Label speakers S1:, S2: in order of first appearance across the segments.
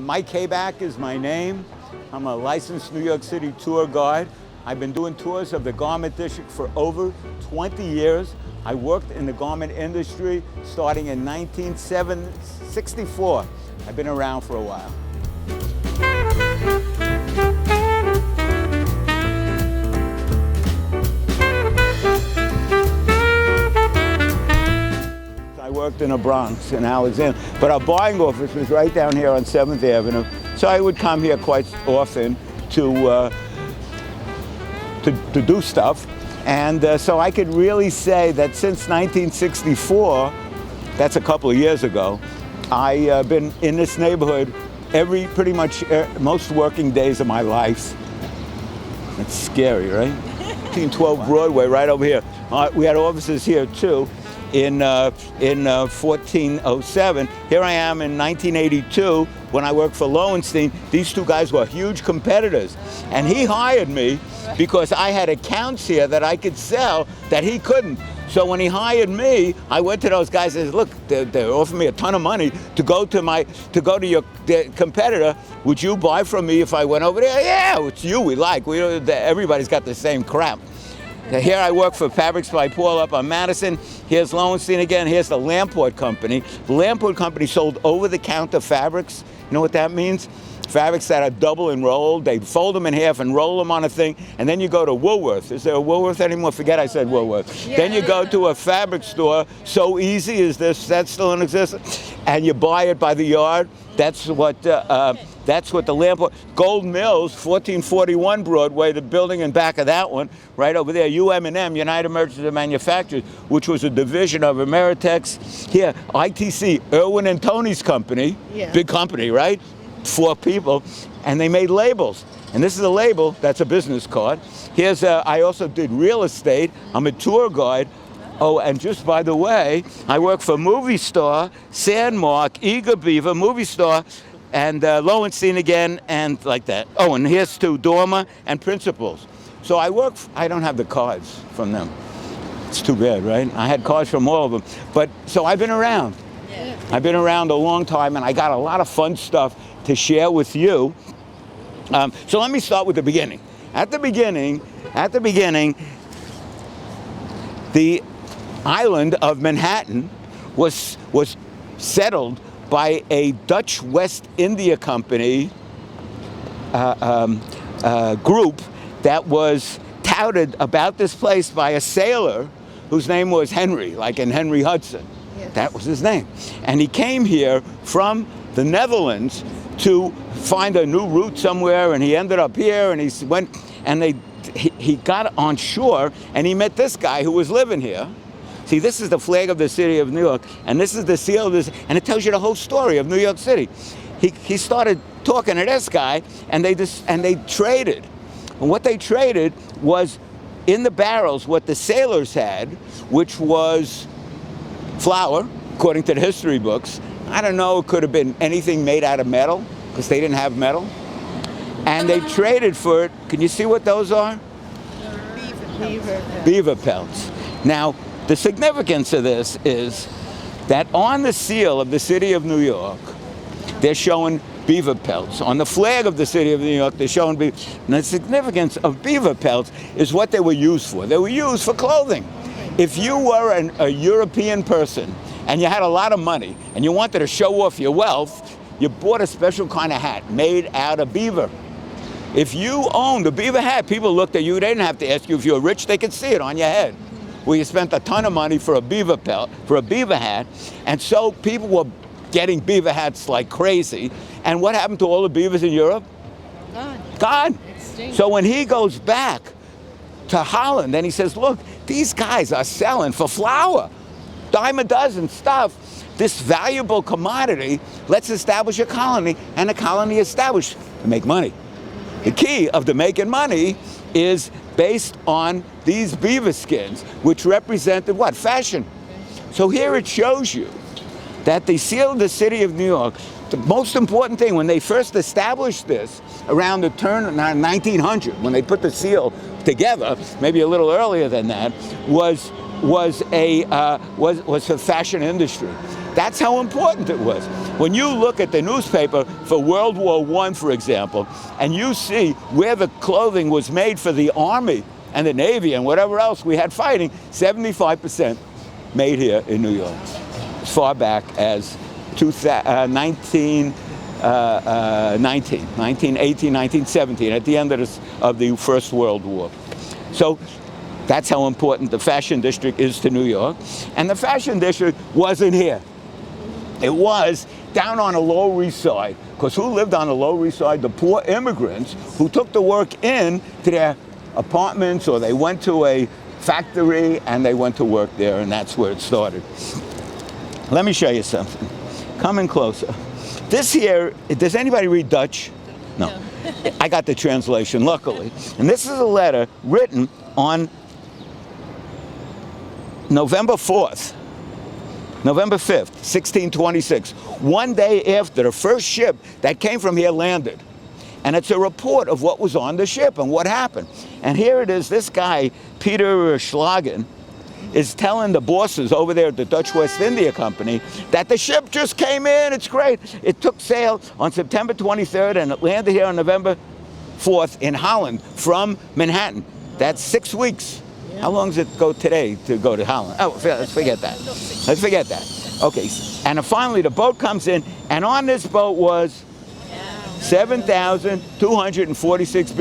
S1: Mike Kaback is my name. I'm a licensed New York City tour guide. I've been doing tours of the garment district for over 20 years. I worked in the garment industry starting in 1964. I've been around for a while. I worked in the Bronx, in Alexandria, but our buying office was right down here on 7th Avenue. So I would come here quite often to do stuff. And so I could really say that since 1964, that's a couple of years ago, I've been in this neighborhood pretty much most working days of my life. It's scary, right? 1912 Broadway, right over here. We had offices here too. In 1407. Here I am in 1982 when I worked for Lowenstein. These two guys were huge competitors. And he hired me because I had accounts here that I could sell that he couldn't. So when he hired me, I went to those guys and said, look, they're offering me a ton of money to go to your competitor. Would you buy from me if I went over there? Yeah, it's you we like. Everybody's got the same crap. Here I work for Fabrics by Paul up on Madison. Here's Lowenstein again. Here's the Lamport Company. The Lamport Company sold over-the-counter fabrics. You know what that means? Fabrics that are double enrolled. They fold them in half and roll them on a thing. And then you go to Woolworth. Is there a Woolworth anymore? Forget I said Woolworth. Yeah. Then you go to a fabric store. So easy is this. That's still in existence. And you buy it by the yard. That's what the Lamport, Gold Mills, 1441 Broadway, the building in back of that one, right over there, UM&M, United Merchants and Manufacturers, which was a division of Ameritex. Here, ITC, Irwin and Tony's company, big company, right? 4 people, and they made labels. And this is a label, that's a business card. Here's, I also did real estate. I'm a tour guide. Oh, and just by the way, I work for Movie Star, Sandmark, Eager Beaver, Movie Star, and Lowenstein again, and like that. Oh, and here's to Dorma and Principals. So I don't have the cards from them. It's too bad, right? I had cards from all of them. But, so I've been around. Yeah. I've been around a long time, and I got a lot of fun stuff to share with you. So let me start with the beginning. At the beginning, the island of Manhattan was settled by a Dutch West India Company group that was touted about this place by a sailor whose name was Henry, like in Henry Hudson. Yes. That was his name. And he came here from the Netherlands to find a new route somewhere, and he ended up here, and he went, and he got on shore, and he met this guy who was living here. See, this is the flag of the city of New York, and this is the seal of this, and it tells you the whole story of New York City. He started talking to this guy, and they traded. And what they traded was in the barrels what the sailors had, which was flour, according to the history books. I don't know, it could have been anything made out of metal, because they didn't have metal. And they traded for it. Can you see what those are? Beaver pelts. Now, the significance of this is that on the seal of the city of New York, they're showing beaver pelts. On the flag of the city of New York, they're showing beaver. And the significance of beaver pelts is what they were used for. They were used for clothing. If you were a European person and you had a lot of money and you wanted to show off your wealth, you bought a special kind of hat made out of beaver. If you owned a beaver hat, people looked at you. They didn't have to ask you if you were rich. They could see it on your head. Well, you spent a ton of money for a beaver pelt, for a beaver hat, and so people were getting beaver hats like crazy. And what happened to all the beavers in Europe? Gone. Extinct. So when he goes back to Holland, and he says, look, these guys are selling for flour, dime a dozen stuff, this valuable commodity, let's establish a colony, and a colony established to make money. The key of the making money is based on these beaver skins, which represented what? Fashion. So here it shows you that the seal of the city of New York, the most important thing, when they first established this around the turn of 1900, when they put the seal together, maybe a little earlier than that, was the fashion industry. That's how important it was. When you look at the newspaper for World War I, for example, and you see where the clothing was made for the Army and the Navy and whatever else we had fighting, 75% made here in New York, as far back as 1918, 1917, at the end of the First World War. So that's how important the fashion district is to New York. And the fashion district wasn't here. It was down on the Lower East Side, because who lived on the Lower East Side? The poor immigrants who took the work in to their apartments, or they went to a factory and they went to work there, and that's where it started. Let me show you something. Come in closer. This here, does anybody read Dutch? No. I got the translation, luckily. And this is a letter written on November 4th. November 5th, 1626, one day after the first ship that came from here landed. And it's a report of what was on the ship and what happened. And here it is, this guy, Peter Schlagen, is telling the bosses over there at the Dutch West India Company that the ship just came in, it's great. It took sail on September 23rd and it landed here on November 4th in Holland from Manhattan. That's 6 weeks. How long does it go today to go to Holland? Oh, let's forget that. Let's forget that. Okay, and finally the boat comes in, and on this boat was 7,246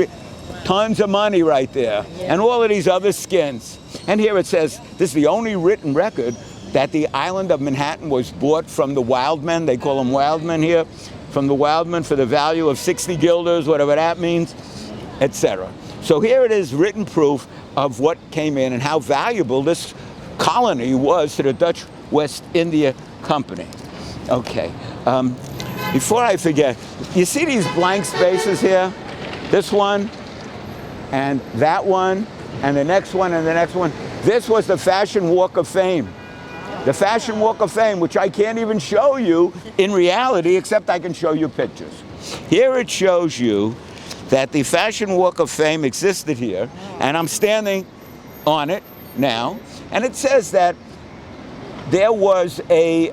S1: tons of money right there, and all of these other skins. And here it says, this is the only written record that the island of Manhattan was bought from the wild men. They call them wild men here, from the wild men for the value of 60 guilders, whatever that means, etc. So here it is, written proof of what came in and how valuable this colony was to the Dutch West India Company. Okay, before I forget, you see these blank spaces here? This one, and that one, and the next one, and the next one. This was the Fashion Walk of Fame. The Fashion Walk of Fame, which I can't even show you in reality, except I can show you pictures. Here it shows you that the Fashion Walk of Fame existed here, and I'm standing on it now, and it says that there was a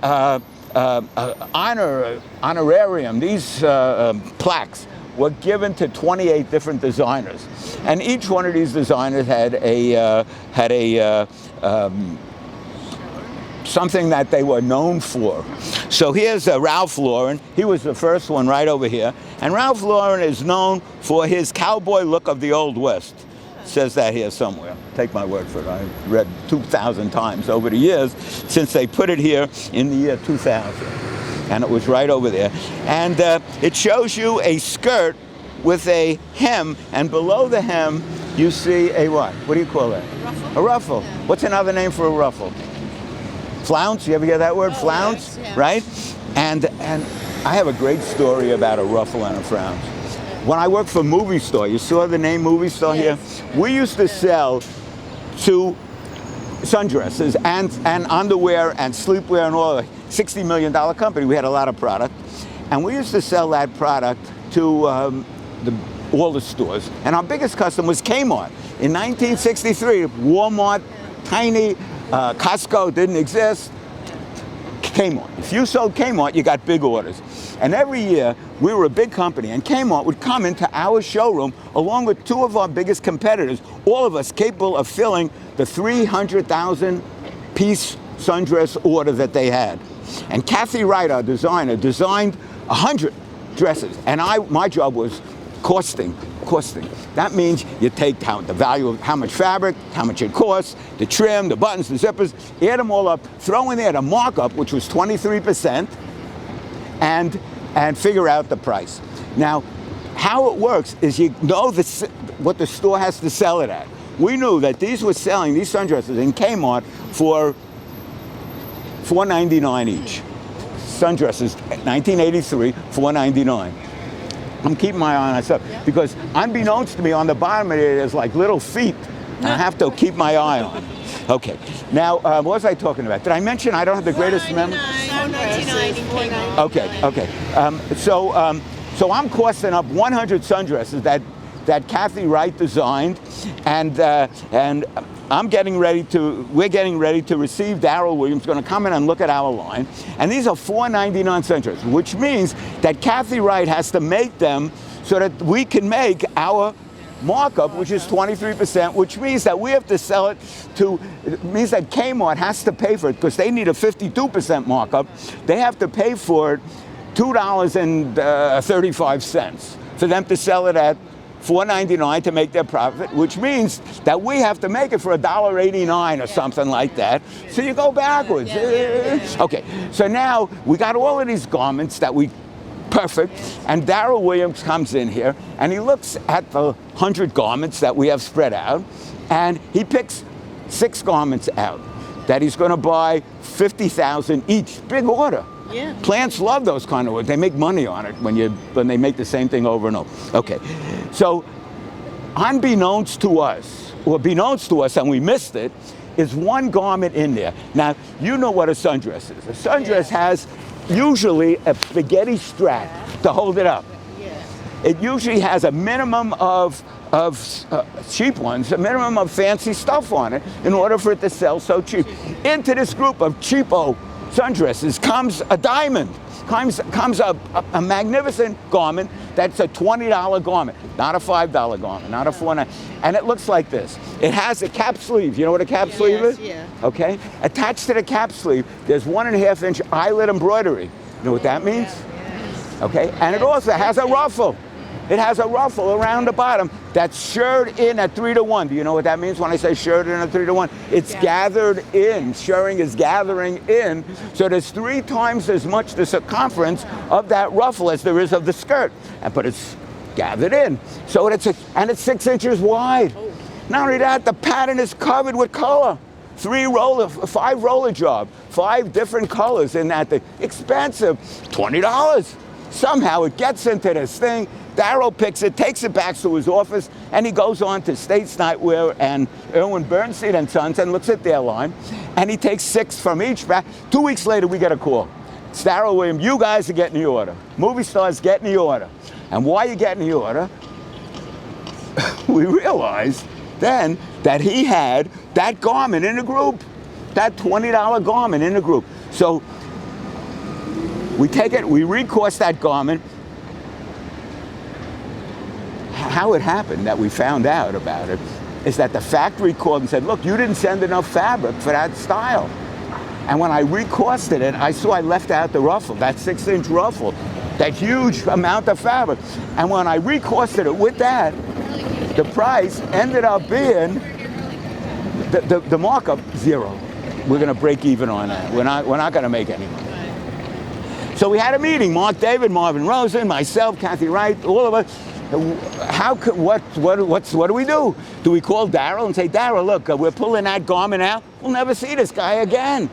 S1: honorarium. These plaques were given to 28 different designers, and each one of these designers had something that they were known for. So here's Ralph Lauren. He was the first one right over here. And Ralph Lauren is known for his cowboy look of the Old West. It says that here somewhere. Take my word for it. I've read 2,000 times over the years since they put it here in the year 2000. And it was right over there. And it shows you a skirt with a hem, and below the hem you see a what? What do you call that? A ruffle. Yeah. What's another name for a ruffle? Flounce, you ever hear that word? Flounce, yes, yeah. Right? And I have a great story about a ruffle and a flounce. When I worked for Movie Store, you saw the name Movie Store here? We used to sell to sundresses and underwear and sleepwear and all, $60 million company. We had a lot of product. And we used to sell that product to all the stores. And our biggest customer was Kmart. In 1963, Walmart, tiny, Costco didn't exist. Kmart. If you sold Kmart, you got big orders. And every year, we were a big company, and Kmart would come into our showroom along with two of our biggest competitors, all of us capable of filling the 300,000 piece sundress order that they had. And Kathy Wright, our designer, designed 100 dresses, and my job was costing. That means you take the value of how much fabric, how much it costs, the trim, the buttons, the zippers, add them all up, throw in there the markup, which was 23%, and figure out the price. Now, how it works is you know what the store has to sell it at. We knew that these were selling, these sundresses in Kmart for $4.99 each. Sundresses, 1983, $4.99. I'm keeping my eye on myself because unbeknownst to me, on the bottom of it is like little feet, and I have to keep my eye on. Okay, now what was I talking about? Did I mention I don't have the greatest memory? 499. Okay. So I'm costing up 100 sundresses that that Kathy Wright designed, and we're getting ready to receive Darrell Williams, going to come in and look at our line. And these are $4.99 centers, which means that Kathy Wright has to make them so that we can make our markup, which is 23%, which means that we have to sell it it means that Kmart has to pay for it because they need a 52% markup. They have to pay for it $2.35 for them to sell it at $4.99 to make their profit, which means that we have to make it for $1.89 or something like that. So you go backwards. Okay, so now we got all of these garments that we perfect, and Darrell Williams comes in here and he looks at the 100 garments that we have spread out, and he picks 6 garments out that he's going to buy 50,000 each. Big order.
S2: Yeah.
S1: Plants love those kind of orders. They make money on it when they make the same thing over and over. Okay, so unbeknownst to us, and we missed it, is one garment in there. Now, you know what a sundress is. A sundress has usually a spaghetti strap to hold it up. It usually has a minimum of cheap ones, a minimum of fancy stuff on it in order for it to sell so cheap. Into this group of cheapo sundresses comes a diamond, comes a magnificent garment that's a $20 garment, not a $5 garment, not a $4.99. And it looks like this. It has a cap sleeve. You know what a cap sleeve is?
S2: Yeah.
S1: Okay? Attached to the cap sleeve, there's 1.5 inch eyelet embroidery. You know what that means? Okay? And it also has a ruffle. It has a ruffle around the bottom that's shirred in at 3-to-1. Do you know what that means when I say shirred in at 3-to-1? It's gathered in. Shirring is gathering in. So there's 3 times as much the circumference of that ruffle as there is of the skirt. But it's gathered in. So it's 6 inches wide. Not only that, the pattern is covered with color. 5 roller job, 5 different colors in that thing. Expensive, $20. Somehow it gets into this thing. Darrell picks it, takes it back to his office, and he goes on to States Nightwear and Irwin Bernstein and Sons and looks at their line, and he takes 6 from each back. 2 weeks later, we get a call. It's Darrell Williams, you guys are getting the order. Movie stars getting the order. And why are you getting the order? We realized then that he had that garment in the group, that $20 garment in the group. So we take it, we recourse that garment. How it happened that we found out about it is that the factory called and said, look, you didn't send enough fabric for that style. And when I recosted it, I saw I left out the ruffle, that 6-inch ruffle, that huge amount of fabric. And when I recosted it with that, the price ended up being, the markup, 0. We're going to break even on that. We're not going to make any money. So we had a meeting, Mark David, Marvin Rosen, myself, Kathy Wright, all of us. What do we do? Do we call Darrell and say, Darrell, look, we're pulling that garment out. We'll never see this guy again.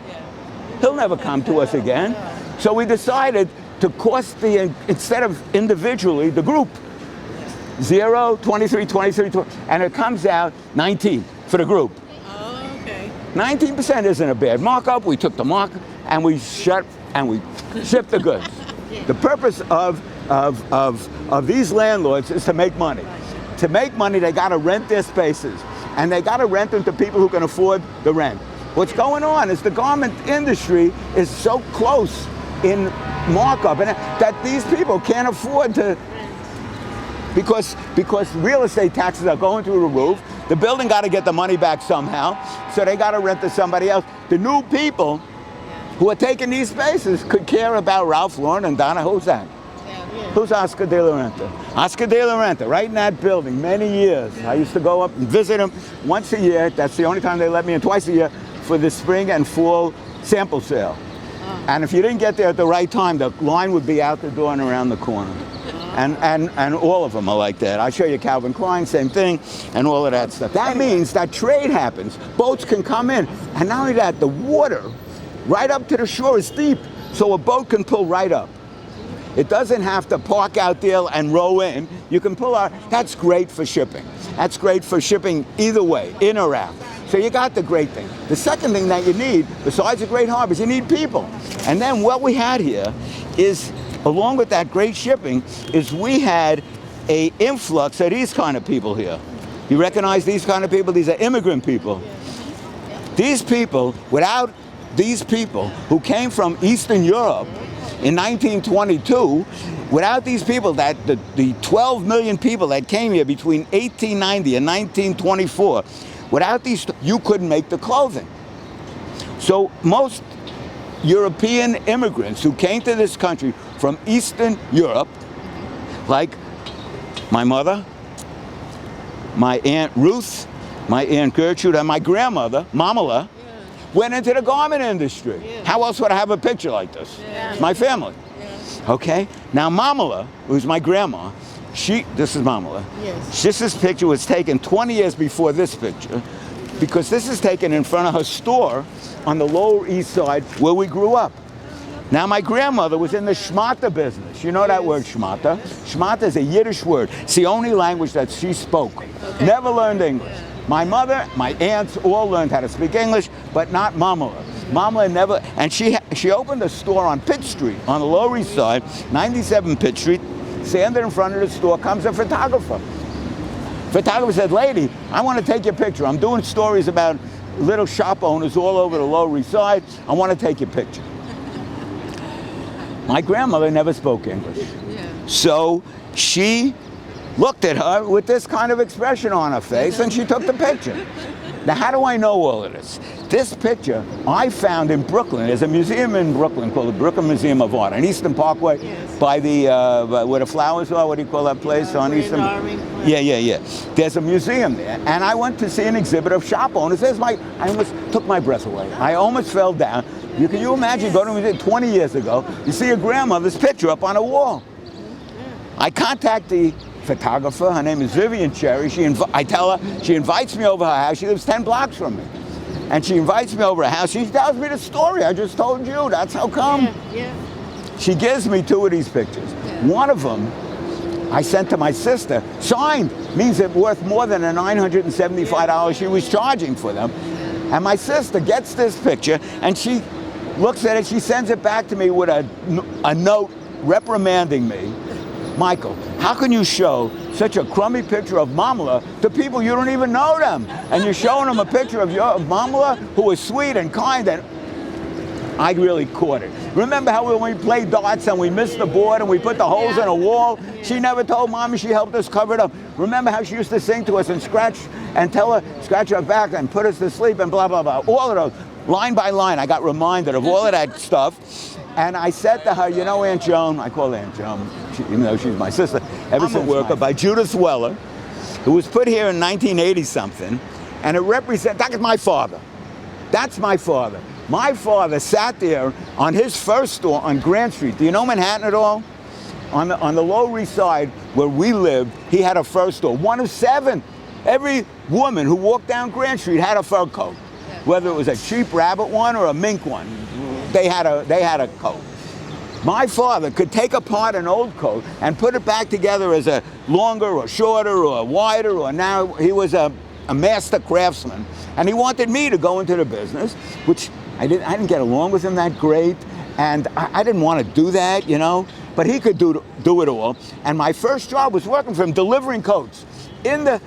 S1: He'll never come to us again. So we decided to cost instead of individually, the group. 0, 23, 23, 20, and it comes out 19 for the group.
S2: Oh, okay.
S1: 19% isn't a bad markup. We took the markup and we shipped the goods. The purpose of these landlords is to make money. To make money, they got to rent their spaces, and they got to rent them to people who can afford the rent. What's going on is the garment industry is so close in markup, and that these people can't afford to, because real estate taxes are going through the roof. The building got to get the money back somehow, so they got to rent to somebody else. The new people who are taking these spaces could care about Ralph Lauren and Donna. Who's that? Who's Oscar De La Renta? Oscar De La Renta, right in that building, many years. I used to go up and visit him once a year. That's the only time they let me in, twice a year, for the spring and fall sample sale. And if you didn't get there at the right time, the line would be out the door and around the corner. And all of them are like that. I show you Calvin Klein, same thing, and all of that stuff. That means that trade happens. Boats can come in. And not only that, the water right up to the shore is deep, so a boat can pull right up. It doesn't have to park out there and row in. You can pull out. That's great for shipping. That's great for shipping either way, in or out. So you got the great thing. The second thing that you need, besides the great harbors, you need people. And then what we had here is, along with that great shipping, is we had a influx of these kind of people here. You recognize these kind of people? These are immigrant people. These people, without these people who came from Eastern Europe in 1922, without these people, that the 12 million people that came here between 1890 and 1924, without these, you couldn't make the clothing. So most European immigrants who came to this country from Eastern Europe, like my mother, my Aunt Ruth, my Aunt Gertrude, and my grandmother, Mamala, went into the garment industry. How else would I have a picture like this? It's my family. Okay? Now Mamala, who's my grandma, this is Mamala. This picture was taken 20 years before this picture, because this is taken in front of her store on the Lower East Side where we grew up. Now my grandmother was in the schmata business. You know that word schmata? Schmata is a Yiddish word. It's the only language that she spoke. Never learned English. My mother, my aunts all learned how to speak English, but not Mamala. Mamala never, and she opened a store on Pitt Street, on the Lower East Side, 97 Pitt Street. Standing in front of the store comes a photographer. Photographer said, "Lady, I want to take your picture. I'm doing stories about little shop owners all over the Lower East Side. I want to take your picture." My grandmother never spoke English. So she looked at her with this kind of expression on her face, and she took the picture. Now, how do I know all of this? This picture I found in Brooklyn. There's a museum in Brooklyn called the Brooklyn Museum of Art on Eastern Parkway, by the where the flowers are. What do you call that place on Eastern? Yeah. There's a museum there, and I went to see an exhibit of shop owners. I almost took my breath away. I almost fell down. Can you imagine going to a museum 20 years ago? You see your grandmother's picture up on a wall. I contact the photographer. Her name is Vivian Cherry. I tell her, she invites me over her house. She lives 10 blocks from me. And she invites me over her house. She tells me the story I just told you. That's how come. She gives me 2 of these pictures. One of them I sent to my sister. Signed. Means it's worth more than the $975 she was charging for them. And my sister gets this picture, and she looks at it. She sends it back to me with a note reprimanding me. "Michael, how can you show such a crummy picture of Mamala to people you don't even know them? And you're showing them a picture of Mamala, who was sweet and kind." And I really caught it. Remember how when we played darts and we missed the board and we put the holes in a wall? She never told Mommy. She helped us cover it up. Remember how she used to sing to us and scratch her back and put us to sleep and blah, blah, blah. All of those, line by line, I got reminded of all of that stuff. And I said to her, "You know, Aunt Joan," I call her Aunt Joan, even though she's my sister, Everson Worker by Judith Weller, who was put here in 1980-something, and it represents, that's my father. That's my father. My father sat there on his first store on Grant Street. Do you know Manhattan at all? On the Lower East Side where we lived, he had a fur store, one of 7. Every woman who walked down Grant Street had a fur coat, whether it was a cheap rabbit one or a mink one. They had a coat. My father could take apart an old coat and put it back together as a longer or shorter or wider or narrow. He was a master craftsman, and he wanted me to go into the business, which I didn't get along with him that great, and I didn't want to do that, you know. But he could do it all. And my first job was working for him, delivering coats. In the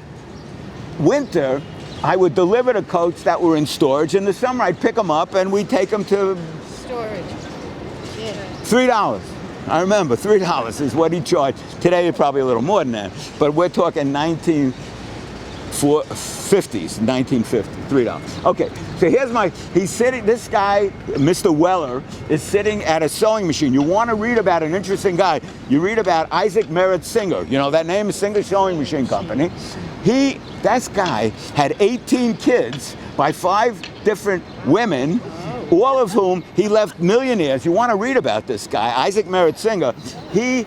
S1: winter, I would deliver the coats that were in storage. In the summer, I'd pick them up and we'd take them to
S2: storage.
S1: $3. I remember, $3 is what he charged. Today, it's probably a little more than that. But we're talking 1950s, $3. Okay, so he's sitting, this guy, Mr. Weller, is sitting at a sewing machine. You want to read about an interesting guy. You read about Isaac Merritt Singer. You know, that name is Singer Sewing Machine Company. That guy had 18 kids by 5 different women, all of whom he left millionaires. You want to read about this guy, Isaac Merritt Singer. He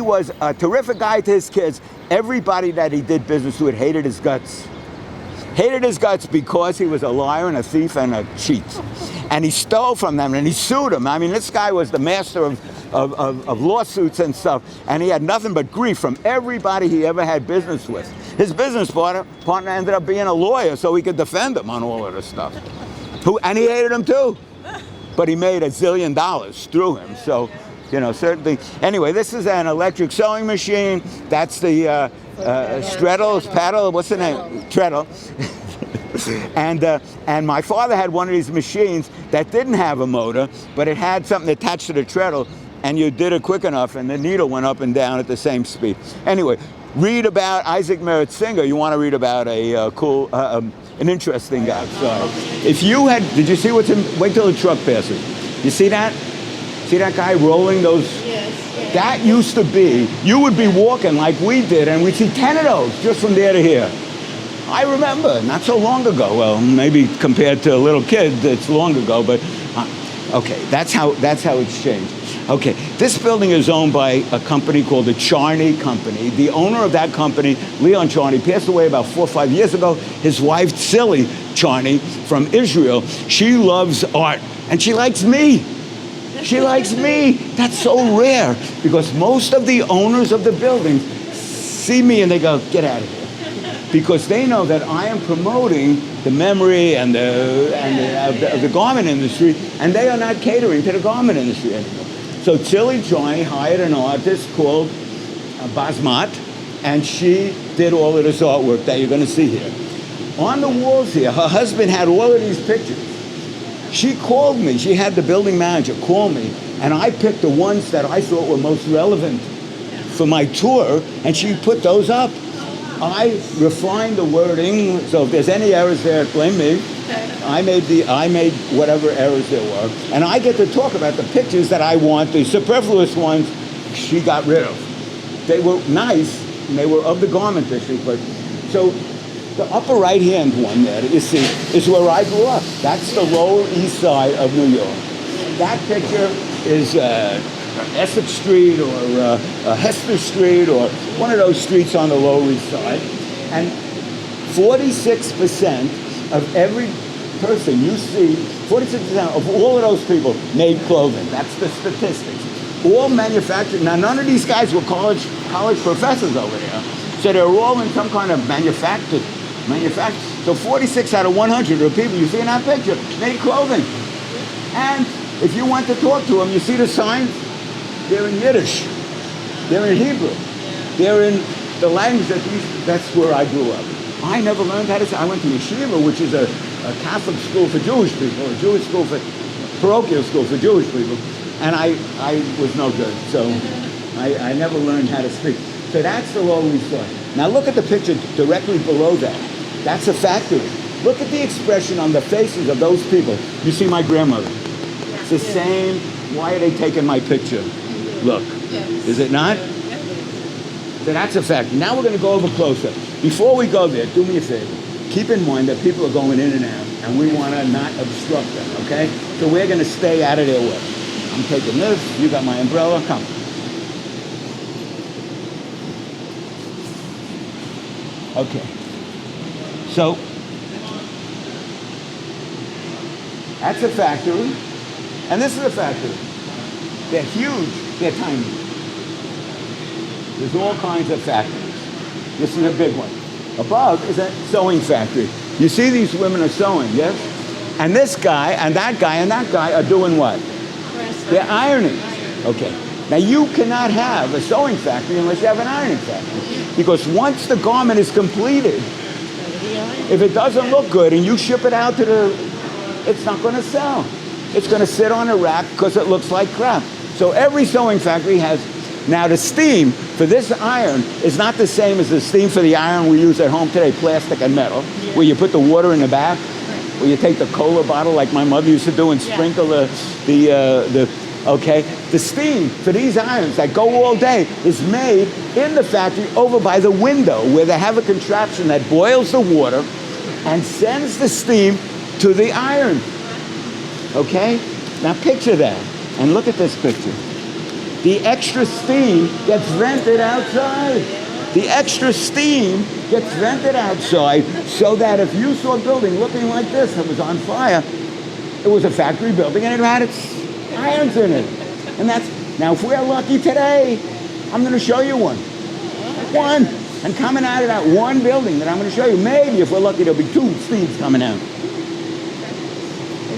S1: was a terrific guy to his kids. Everybody that he did business with hated his guts. Hated his guts because he was a liar and a thief and a cheat. And he stole from them and he sued them. I mean, this guy was the master of lawsuits and stuff. And he had nothing but grief from everybody he ever had business with. His business partner ended up being a lawyer so he could defend him on all of this stuff. And he hated him too. But he made $1 zillion through him. So you know, certainly. Anyway, this is an electric sewing machine. That's the straddle, paddle, what's the name? Treadle. And my father had one of these machines that didn't have a motor, but it had something attached to the treadle, and you did it quick enough, and the needle went up and down at the same speed. Anyway, read about Isaac Merritt Singer. You want to read about a cool, an interesting guy. Sorry. If you had, did you see what's in? Wait till the truck passes. You see that? See that guy rolling those?
S2: Yes.
S1: That used to be. You would be walking like we did, and we'd see 10 of those just from there to here. I remember, not so long ago. Well, maybe compared to a little kid, it's long ago, but okay, that's how it's changed. Okay, this building is owned by a company called the Charney Company. The owner of that company, Leon Charney, passed away about 4 or 5 years ago. His wife, Silly Charney, from Israel, she loves art, and she likes me. She likes me. That's so rare, because most of the owners of the buildings see me and they go, get out of here. Because they know that I am promoting the memory and the garment industry, and they are not catering to the garment industry anymore. So Tilly Johnny hired an artist called Basmat, and she did all of this artwork that you're going to see here. On the walls here, her husband had all of these pictures. She called me, she had the building manager call me, and I picked the ones that I thought were most relevant for my tour, and she put those up. I refined the wording, so if there's any errors there, blame me. I made whatever errors there were, and I get to talk about the pictures that I want. The superfluous ones, she got rid of. They were nice, and they were of the garment district, but so the upper right-hand one there, you see, is where I grew up. That's the Lower East Side of New York. That picture is Essex Street or Hester Street or one of those streets on the Lower East Side. And 46% of every person you see, 46% of all of those people made clothing. That's the statistics. All manufactured. Now, none of these guys were college professors over there. So they were all in some kind of manufacturing. So 46 out of 100 of the people you see in that picture made clothing. And if you went to talk to them, you see the signs? They're in Yiddish. They're in Hebrew. They're in the language that's where I grew up. I never learned how to say. I went to yeshiva, which is a Catholic school for Jewish people, a Jewish school parochial school for Jewish people, and I was no good. So I never learned how to speak. So that's the Lower East Side. Now look at the picture directly below that. That's a factory. Look at the expression on the faces of those people. You see my grandmother. It's the same. Why are they taking my picture? Look. Is it not? So that's a factory. Now we're going to go over closer. Before we go there, do me a favor. Keep in mind that people are going in and out, and we want to not obstruct them, okay? So we're going to stay out of their way. I'm taking this. You got my umbrella. Come. Okay. So, that's a factory, and this is a factory. They're huge, they're tiny. There's all kinds of factories. This is a big one. Above is a sewing factory. You see these women are sewing, yes? And this guy, and that guy, and that guy are doing what? They're ironing. Okay. Now you cannot have a sewing factory unless you have an ironing factory. Because once the garment is completed, if it doesn't look good and you ship it out to it's not going to sell. It's going to sit on a rack because it looks like crap. So every sewing factory has, now the steam for this iron is not the same as the steam for the iron we use at home today, plastic and metal, where you put the water in the back, where you take the cola bottle like my mother used to do and sprinkle okay? The steam for these irons that go all day is made in the factory over by the window where they have a contraption that boils the water and sends the steam to the iron, okay? Now picture that, and look at this picture. The extra steam gets vented outside. The extra steam gets vented outside so that if you saw a building looking like this that was on fire, it was a factory building and it had its irons in it. And now if we're lucky today, I'm going to show you one. One. And coming out of that one building that I'm going to show you, maybe if we're lucky, there'll be 2 steams coming out.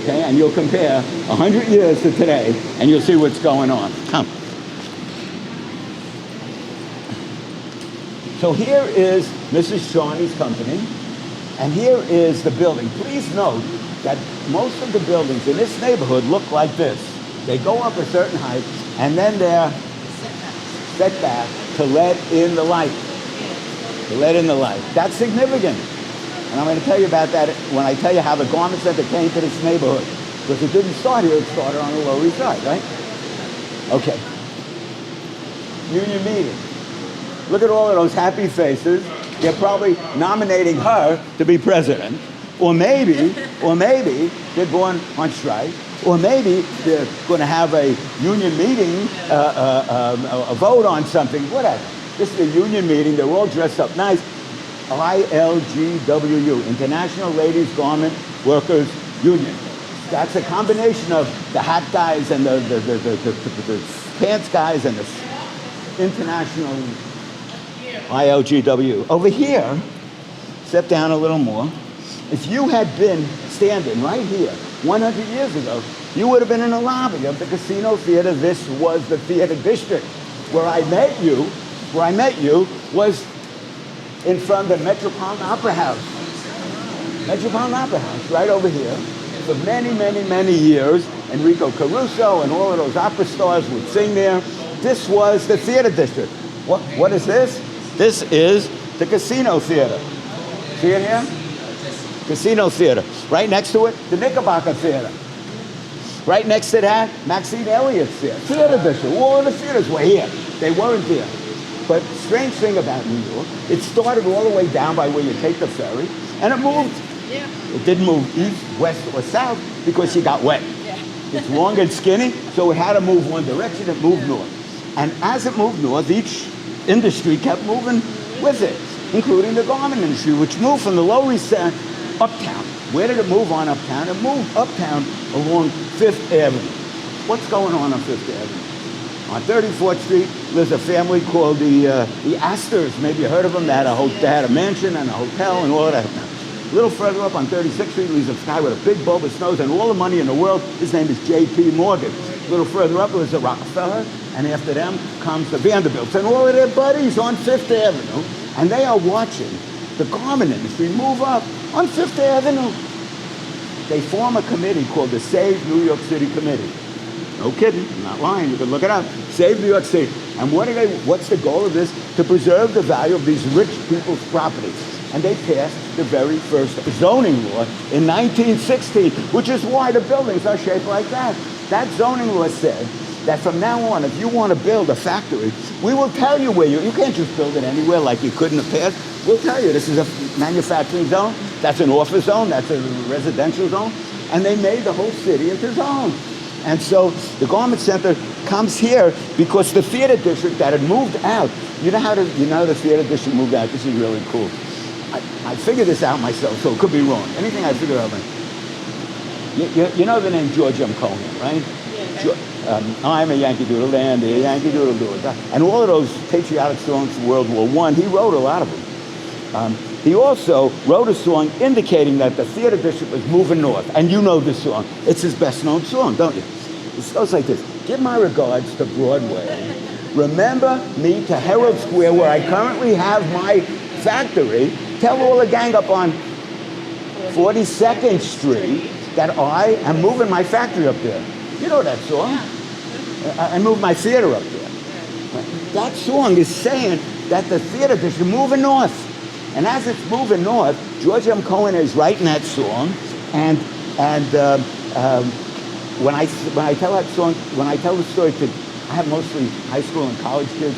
S1: Okay, and you'll compare 100 years to today, and you'll see what's going on. Come. So here is Mrs. Shawnee's company, and here is the building. Please note that most of the buildings in this neighborhood look like this. They go up a certain height, and then they're set back to let in the light. To let in the light. That's significant. And I'm going to tell you about that when I tell you how the garment center came to this neighborhood. Because it didn't start here, it started on the Lower East Side, right? Okay. Union meeting. Look at all of those happy faces. They're probably nominating her to be president. Or maybe they're going on strike. Or maybe they're going to have a union meeting, a vote on something, whatever. This is a union meeting. They're all dressed up nice. ILGWU, International Ladies Garment Workers Union. That's a combination of the hat guys and the pants guys and the international ILGW. Over here, step down a little more. If you had been standing right here 100 years ago, you would have been in the lobby of the Casino Theater. This was the theater district. Where I met you was in front of the Metropolitan Opera House. Metropolitan Opera House, right over here. For many, many, many years, Enrico Caruso and all of those opera stars would sing there. This was the theater district. What is this? This is the Casino Theater. See it here? Casino Theater. Right next to it, the Knickerbocker Theater. Right next to that, Maxine Elliott's Theater. Theater district. All of the theaters were here. They weren't here. But strange thing about New York, it started all the way down by where you take the ferry, and it moved. Yeah. It didn't move east, west, or south because you got wet. Yeah. It's long and skinny, so it had to move one direction. It moved north. And as it moved north, each industry kept moving with it, including the garment industry, which moved from the Lower East Side uptown. Where did it move on uptown? It moved uptown along Fifth Avenue. What's going on Fifth Avenue? On 34th Street, there's a family called the Astors. Maybe you heard of them. They had a mansion and a hotel and all of that. A little further up on 36th Street, there's a guy with a big bulbous nose and all the money in the world. His name is J.P. Morgan. A little further up, there's a Rockefeller, and after them comes the Vanderbilts and all of their buddies on Fifth Avenue. And they are watching the garment industry move up on Fifth Avenue. They form a committee called the Save New York City Committee. No kidding, I'm not lying, you can look it up. Save New York City. And what's the goal of this? To preserve the value of these rich people's property. And they passed the very first zoning law in 1916, which is why the buildings are shaped like that. That zoning law said that from now on, if you want to build a factory, we will tell you where you can't just build it anywhere like you could in the past. We'll tell you this is a manufacturing zone, that's an office zone, that's a residential zone. And they made the whole city into zones. And so the garment center comes here because the theater district that had moved out, you know how the theater district moved out? This is really cool. I figured this out myself, so it could be wrong. Anything I figure out, you know the name George M. Cohan, right? Yeah. I'm a Yankee Doodle Dandy, a Yankee Doodle Doodle. And all of those patriotic songs from World War I, he wrote a lot of them. He also wrote a song indicating that the theater district was moving north. And you know this song. It's his best-known song, don't you? It goes like this. Give my regards to Broadway. Remember me to Herald Square, where I currently have my factory. Tell all the gang up on 42nd Street that I am moving my factory up there. You know that song? I moved my theater up there. That song is saying that the theater district is moving north. And as it's moving north, George M. Cohan is writing that song. And when I tell that song, when I tell the story to, I have mostly high school and college kids.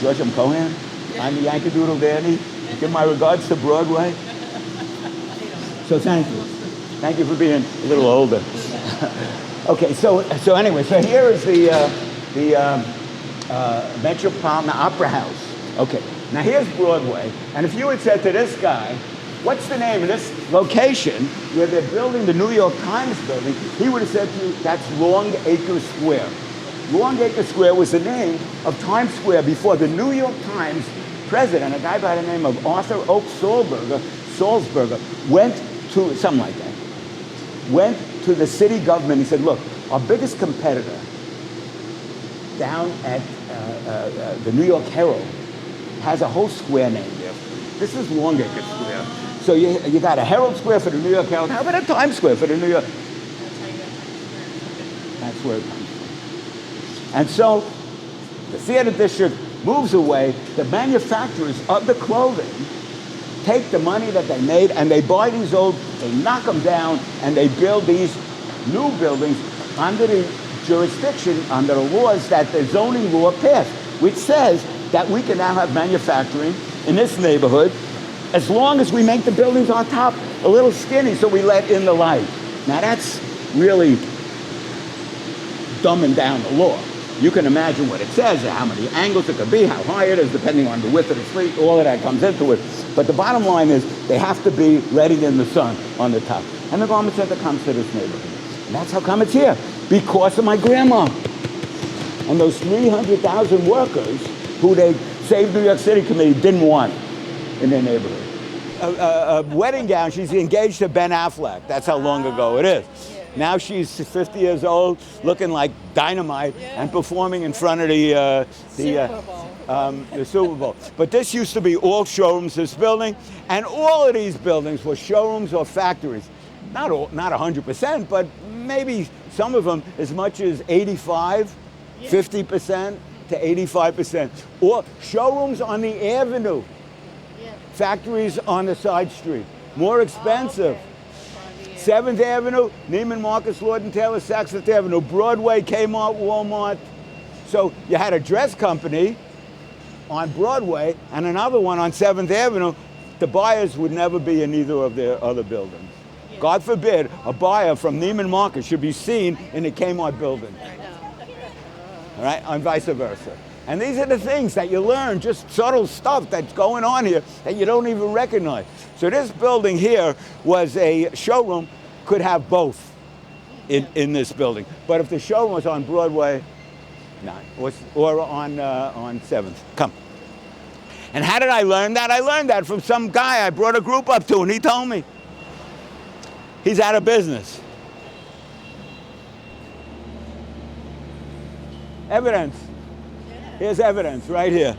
S1: George M. Cohan, I'm the Yankee Doodle Dandy. Give my regards to Broadway. So thank you. Thank you for being a little older. Okay, so anyway, so here is the Metropolitan Opera House. Okay, now here's Broadway. And if you had said to this guy, what's the name of this location where they're building the New York Times building, he would have said to you, that's Long Acre Square. Long Acre Square was the name of Times Square before the New York Times president, a guy by the name of Arthur Oak Salzberger, went to, something like that, went to the city government. He said, look, our biggest competitor down at the New York Herald has a whole square named after it. This is Longacre Square. So you got a Herald Square for the New York Herald. How about a Times Square for the New York? That's where it comes from. And so the theater district moves away. The manufacturers of the clothing take the money that they made and they buy these old, they knock them down, and they build these new buildings under the jurisdiction, under the laws that the zoning law passed, which says that we can now have manufacturing in this neighborhood as long as we make the buildings on top a little skinny so we let in the light. Now that's really dumbing down the law. You can imagine what it says, how many angles it could be, how high it is, depending on the width of the street, all of that comes into it. But the bottom line is they have to be letting in the sun on the top. And the garment center comes to this neighborhood. And that's how come it's here, because of my grandma. And those 300,000 workers who they Save New York City Committee didn't want in their neighborhood. A wedding gown, she's engaged to Ben Affleck. That's how long ago it is. Now she's 50 years old, looking like dynamite, and performing in front of the Super Bowl. But this used to be all showrooms, this building, and all of these buildings were showrooms or factories. Not 100%, but maybe some of them as much as 50% to 85%. Or showrooms on the avenue, factories on the side street, more expensive. 7th Avenue, Neiman Marcus, Lord & Taylor, Saks Fifth Avenue, Broadway, Kmart, Walmart. So you had a dress company on Broadway and another one on 7th Avenue. The buyers would never be in either of their other buildings. God forbid a buyer from Neiman Marcus should be seen in the Kmart building. All right, and vice versa. And these are the things that you learn, just subtle stuff that's going on here that you don't even recognize. So this building here was a showroom, could have both in this building. But if the showroom was on Broadway, no, or on 7th. Come. And how did I learn that? I learned that from some guy I brought a group up to, and he told me. He's out of business. Evidence. Here's evidence right here.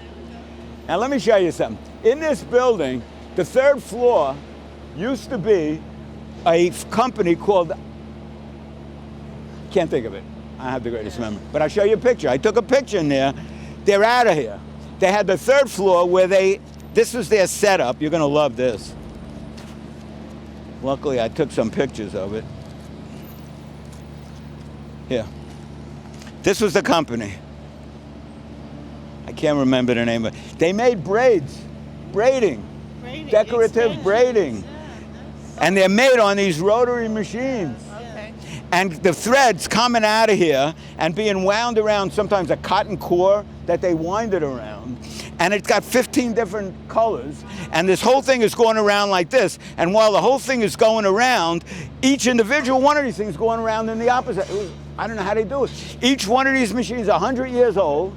S1: Now let me show you something. In this building, the 3rd floor used to be a company called, can't think of it. I don't have the greatest memory. But I'll show you a picture. I took a picture in there. They're out of here. They had the 3rd floor where this was their setup. You're gonna love this. Luckily, I took some pictures of it. Here. This was the company. I can't remember the name of it. They made braiding, decorative braiding. And they're made on these rotary machines. Okay. And the threads coming out of here and being wound around, sometimes a cotton core that they wind it around. And it's got 15 different colors. And this whole thing is going around like this. And while the whole thing is going around, each individual one of these things going around in the opposite. I don't know how they do it. Each one of these machines is 100 years old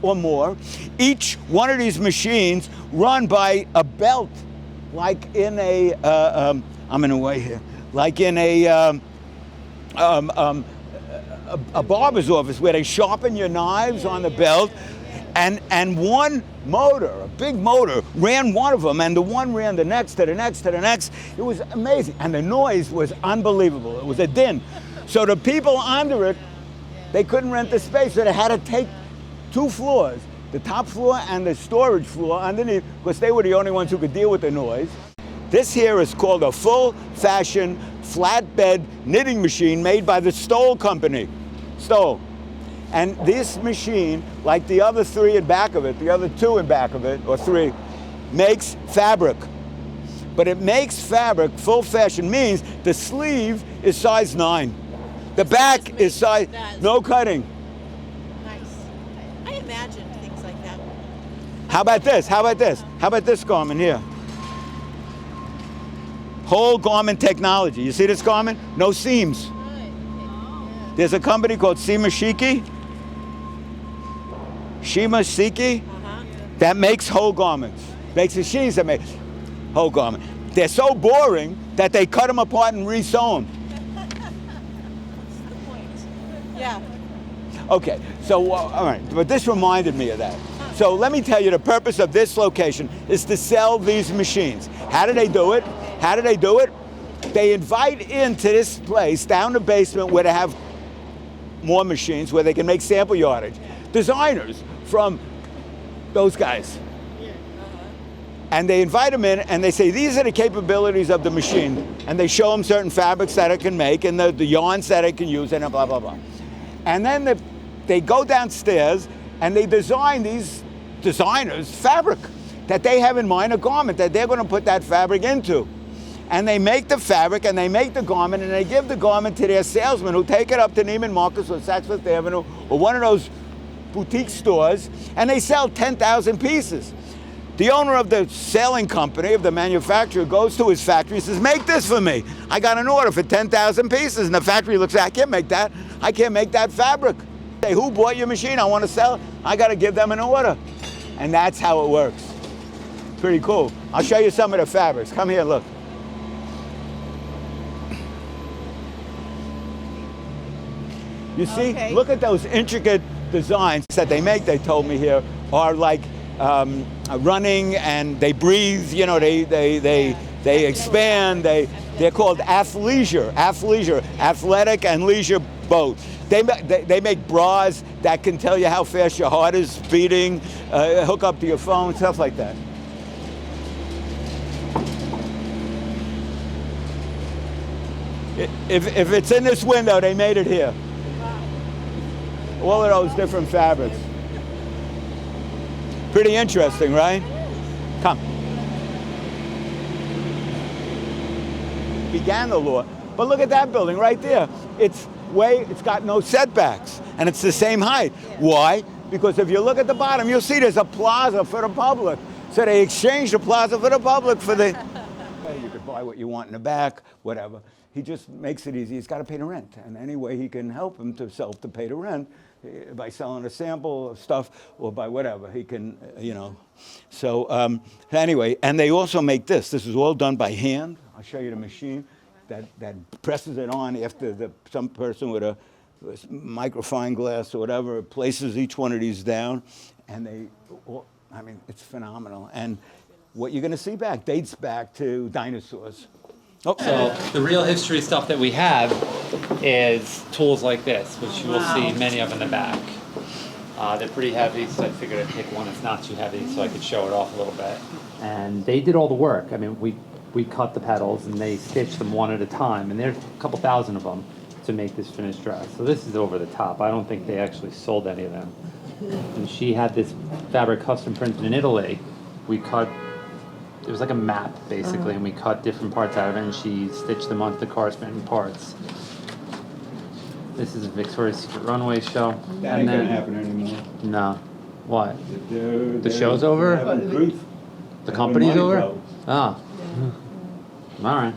S1: or more. Each one of these machines run by a belt, like in a, I'm in a way here, like in a barber's office where they sharpen your knives on the belt. And one motor, a big motor, ran one of them, and the one ran the next to the next to the next. It was amazing. And the noise was unbelievable. It was a din. So the people under it, they couldn't rent the space, so they had to take 2 floors, the top floor and the storage floor underneath, because they were the only ones who could deal with the noise. This here is called a full-fashion flatbed knitting machine made by the Stoll Company. Stoll. And this machine, like the other 3 in back of it, the other 2 in back of it, or 3, makes fabric. But it makes fabric, full fashion means the sleeve is size 9. The back is size, no cutting.
S2: Nice. I imagine things like that.
S1: How about this? How about this? How about this garment here? Whole garment technology. You see this garment? No seams. There's a company called Shimashiki that makes whole garments. Makes machines that make whole garments. They're so boring that they cut them apart and re-sew them.
S2: That's the point. Yeah.
S1: Okay, so, all right, but this reminded me of that. So So let me tell you, the purpose of this location is to sell these machines. How do they do it? How do they do it? They invite into this place, down the basement where they have more machines, where they can make sample yardage, designers from those guys. And they invite them in and they say, these are the capabilities of the machine. And they show them certain fabrics that it can make and the yarns that it can use and blah, blah, blah. And then they go downstairs and they design, these designers, fabric that they have in mind, a garment that they're going to put that fabric into. And they make the fabric and they make the garment and they give the garment to their salesmen who take it up to Neiman Marcus or Saks Fifth Avenue or one of those boutique stores, and they sell 10,000 pieces. The owner of the selling company, of the manufacturer, goes to his factory and says, make this for me. I got an order for 10,000 pieces. And the factory looks at, I can't make that. I can't make that fabric. Say, who bought your machine? I want to sell it. I got to give them an order. And that's how it works. Pretty cool. I'll show you some of the fabrics. Come here, look. You see,
S2: Okay.
S1: Look at those intricate designs that they make, they told me here, are like running and they breathe, you know, they expand, they're called athleisure, athletic and leisure both. They make bras that can tell you how fast your heart is beating, hook up to your phone, stuff like that. If it's in this window, they made it here. All of those different fabrics. Pretty interesting, right? Come. Began the law, but look at that building right there. It's got no setbacks, and it's the same height. Why? Because if you look at the bottom, you'll see there's a plaza for the public. So they exchanged the plaza for the public for the. You could buy what you want in the back, whatever. He just makes it easy. He's got to pay the rent, and any way he can help him to pay the rent, by selling a sample of stuff or by whatever he can, you know. So anyway, and they also make this. This is all done by hand. I'll show you the machine that presses it on after some person with a microfine glass or whatever places each one of these down, and I mean, it's phenomenal. And what you're going to see back dates back to dinosaurs.
S3: Oh. So the real history stuff that we have is tools like this, which you will see many of in the back. They're pretty heavy, so I figured I'd pick one that's not too heavy so I could show it off a little bit. And they did all the work. I mean, we cut the petals and they stitched them one at a time, and there's a couple thousand of them to make this finished dress. So this is over the top. I don't think they actually sold any of them. And she had this fabric custom printed in Italy. We cut. It was like a map, basically, and we cut different parts out of it, and she stitched them onto the corresponding parts. This is a Victoria's Secret runway show.
S1: That ain't gonna happen anymore.
S3: No. What?
S1: The
S3: show's over? The company's over?
S1: Bro.
S3: Oh. All right.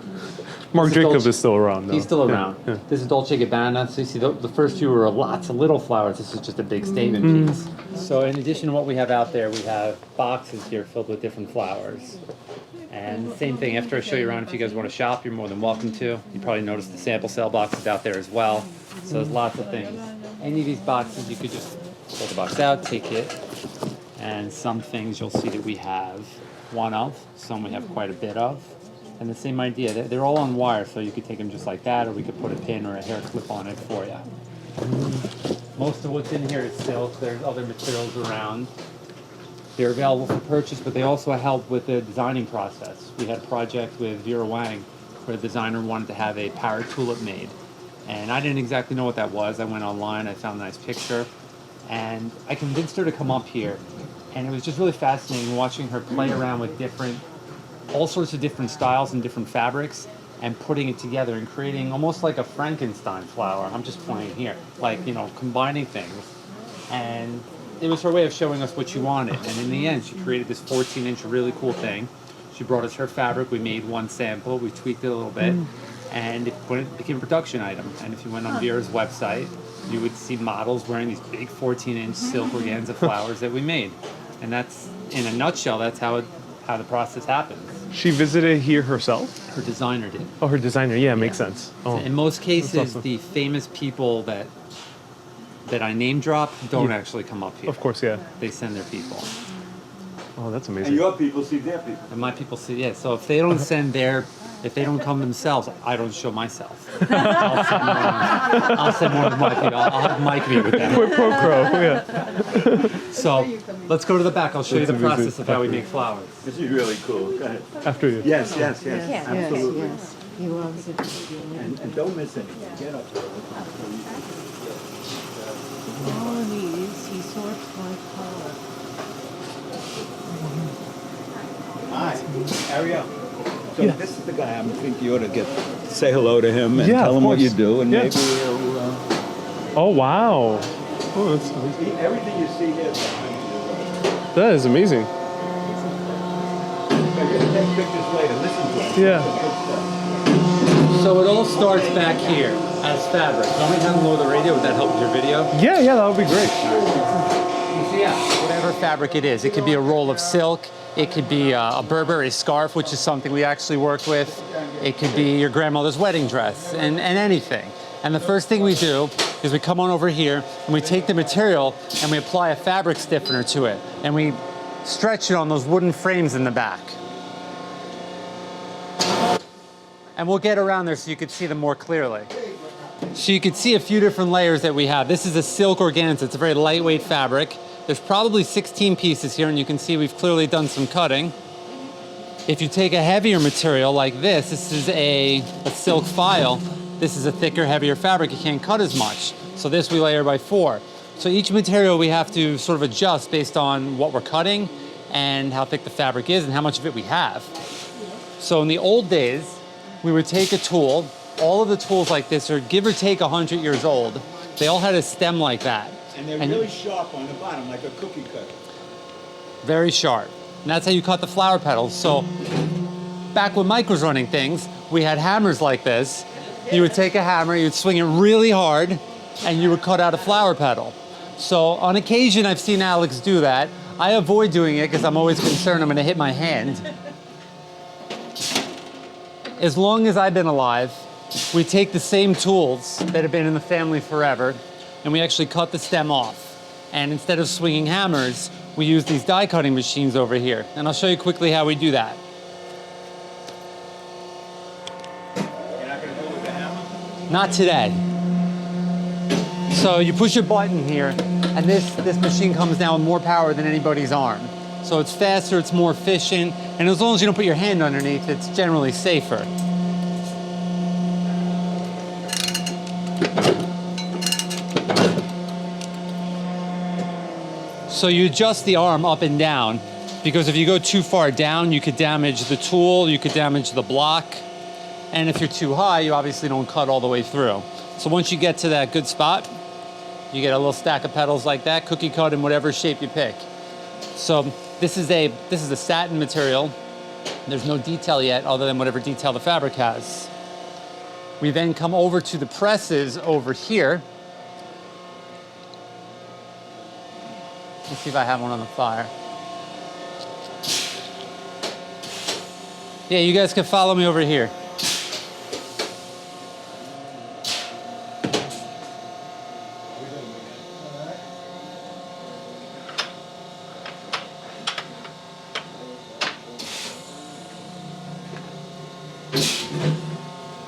S4: Marc
S3: This is
S4: Jacob
S3: Dolce-
S4: is still around, though.
S3: He's still around.
S4: Yeah.
S3: This is Dolce & Gabbana. So you see, the first few were lots of little flowers. This is just a big statement piece. So in addition to what we have out there, we have boxes here filled with different flowers. And same thing, after I show you around, if you guys want to shop, you're more than welcome to. You probably noticed the sample sale boxes out there as well. So there's lots of things. Any of these boxes, you could just pull the box out, take it. And some things you'll see that we have one of, some we have quite a bit of. And the same idea, they're all on wire, so you could take them just like that, or we could put a pin or a hair clip on it for you. Most of what's in here is silk. There's other materials around. They're available for purchase, but they also help with the designing process. We had a project with Vera Wang where the designer wanted to have a parrot tulip made. And I didn't exactly know what that was. I went online, I found a nice picture, and I convinced her to come up here. And it was just really fascinating watching her play around with all sorts of different styles and different fabrics, and putting it together and creating almost like a Frankenstein flower. I'm just pointing here, like, combining things. And it was her way of showing us what she wanted. And in the end, she created this 14-inch really cool thing. She brought us her fabric. We made one sample. We tweaked it a little bit, and it became a production item. And if you went on Vera's website, you would see models wearing these big 14-inch silk organza flowers that we made. And that's, in a nutshell, that's how the process happens.
S4: She visited here herself?
S3: Her designer did.
S4: Oh, her designer. Yeah, makes sense. Oh.
S3: In most cases,
S4: awesome.
S3: the famous people that that I name drop don't actually come up here.
S4: Of course, yeah.
S3: They send their people.
S4: Oh, that's
S1: And
S4: amazing.
S1: your people see their people.
S3: And my people see, yeah, so if they don't send if they don't come themselves, I don't show myself. I'll send one of my people. I'll have Mike meet with them.
S4: Quid pro quo, yeah.
S3: So let's go to the back. I'll show you the
S4: That's amazing.
S3: process of how we make flowers.
S1: This is really cool. Go ahead.
S4: After you.
S1: Yes, absolutely.
S5: Yes, he loves it.
S1: And don't miss anything. Get up there.
S5: All of these, he sorts by color.
S1: Hi, Ariel. So
S4: Yes.
S1: this is the guy I think you ought to say hello to him and
S4: Yeah,
S1: tell
S4: of
S1: him what you
S4: course.
S1: do, and
S4: Yeah.
S1: maybe he'll.
S4: Oh, wow. Oh, that's amazing.
S1: Everything you see here is behind you.
S4: That is amazing.
S1: So you're gonna take pictures later. Listen to it.
S4: Yeah.
S3: So it all starts back here as fabric. Let me download the radio. Would that help with your video?
S4: Yeah, yeah, that would be great.
S3: Whatever fabric it is. It could be a roll of silk. It could be a Burberry scarf, which is something we actually worked with. It could be your grandmother's wedding dress and anything. And the first thing we do is we come on over here and we take the material and we apply a fabric stiffener to it. And we stretch it on those wooden frames in the back. And we'll get around there so you can see them more clearly. So you can see a few different layers that we have. This is a silk organza. It's a very lightweight fabric. There's probably 16 pieces here, and you can see we've clearly done some cutting. If you take a heavier material like this is a silk file. This is a thicker, heavier fabric. You can't cut as much. So this we layer by 4. So each material we have to sort of adjust based on what we're cutting and how thick the fabric is and how much of it we have. So in the old days, we would take a tool. All of the tools like this are give or take 100 years old. They all had a stem like that.
S1: And they're really sharp on the bottom, like a cookie cutter.
S3: Very sharp. And that's how you cut the flower petals. So back when Mike was running things, we had hammers like this. You would take a hammer, you'd swing it really hard, and you would cut out a flower petal. So on occasion, I've seen Alex do that. I avoid doing it because I'm always concerned I'm going to hit my hand. As long as I've been alive, we take the same tools that have been in the family forever, and we actually cut the stem off. And instead of swinging hammers, we use these die cutting machines over here. And I'll show you quickly how we do that.
S1: You're not going to do it with the hammer?
S3: Not today. So you push a button here, and this machine comes down with more power than anybody's arm. So it's faster, it's more efficient, and as long as you don't put your hand underneath, it's generally safer. So you adjust the arm up and down, because if you go too far down, you could damage the tool, you could damage the block, and if you're too high, you obviously don't cut all the way through. So once you get to that good spot, you get a little stack of petals like that, cookie cut in whatever shape you pick. So this is a satin material. There's no detail yet other than whatever detail the fabric has. We then come over to the presses over here. Let's see if I have one on the fire. Yeah, you guys can follow me over here.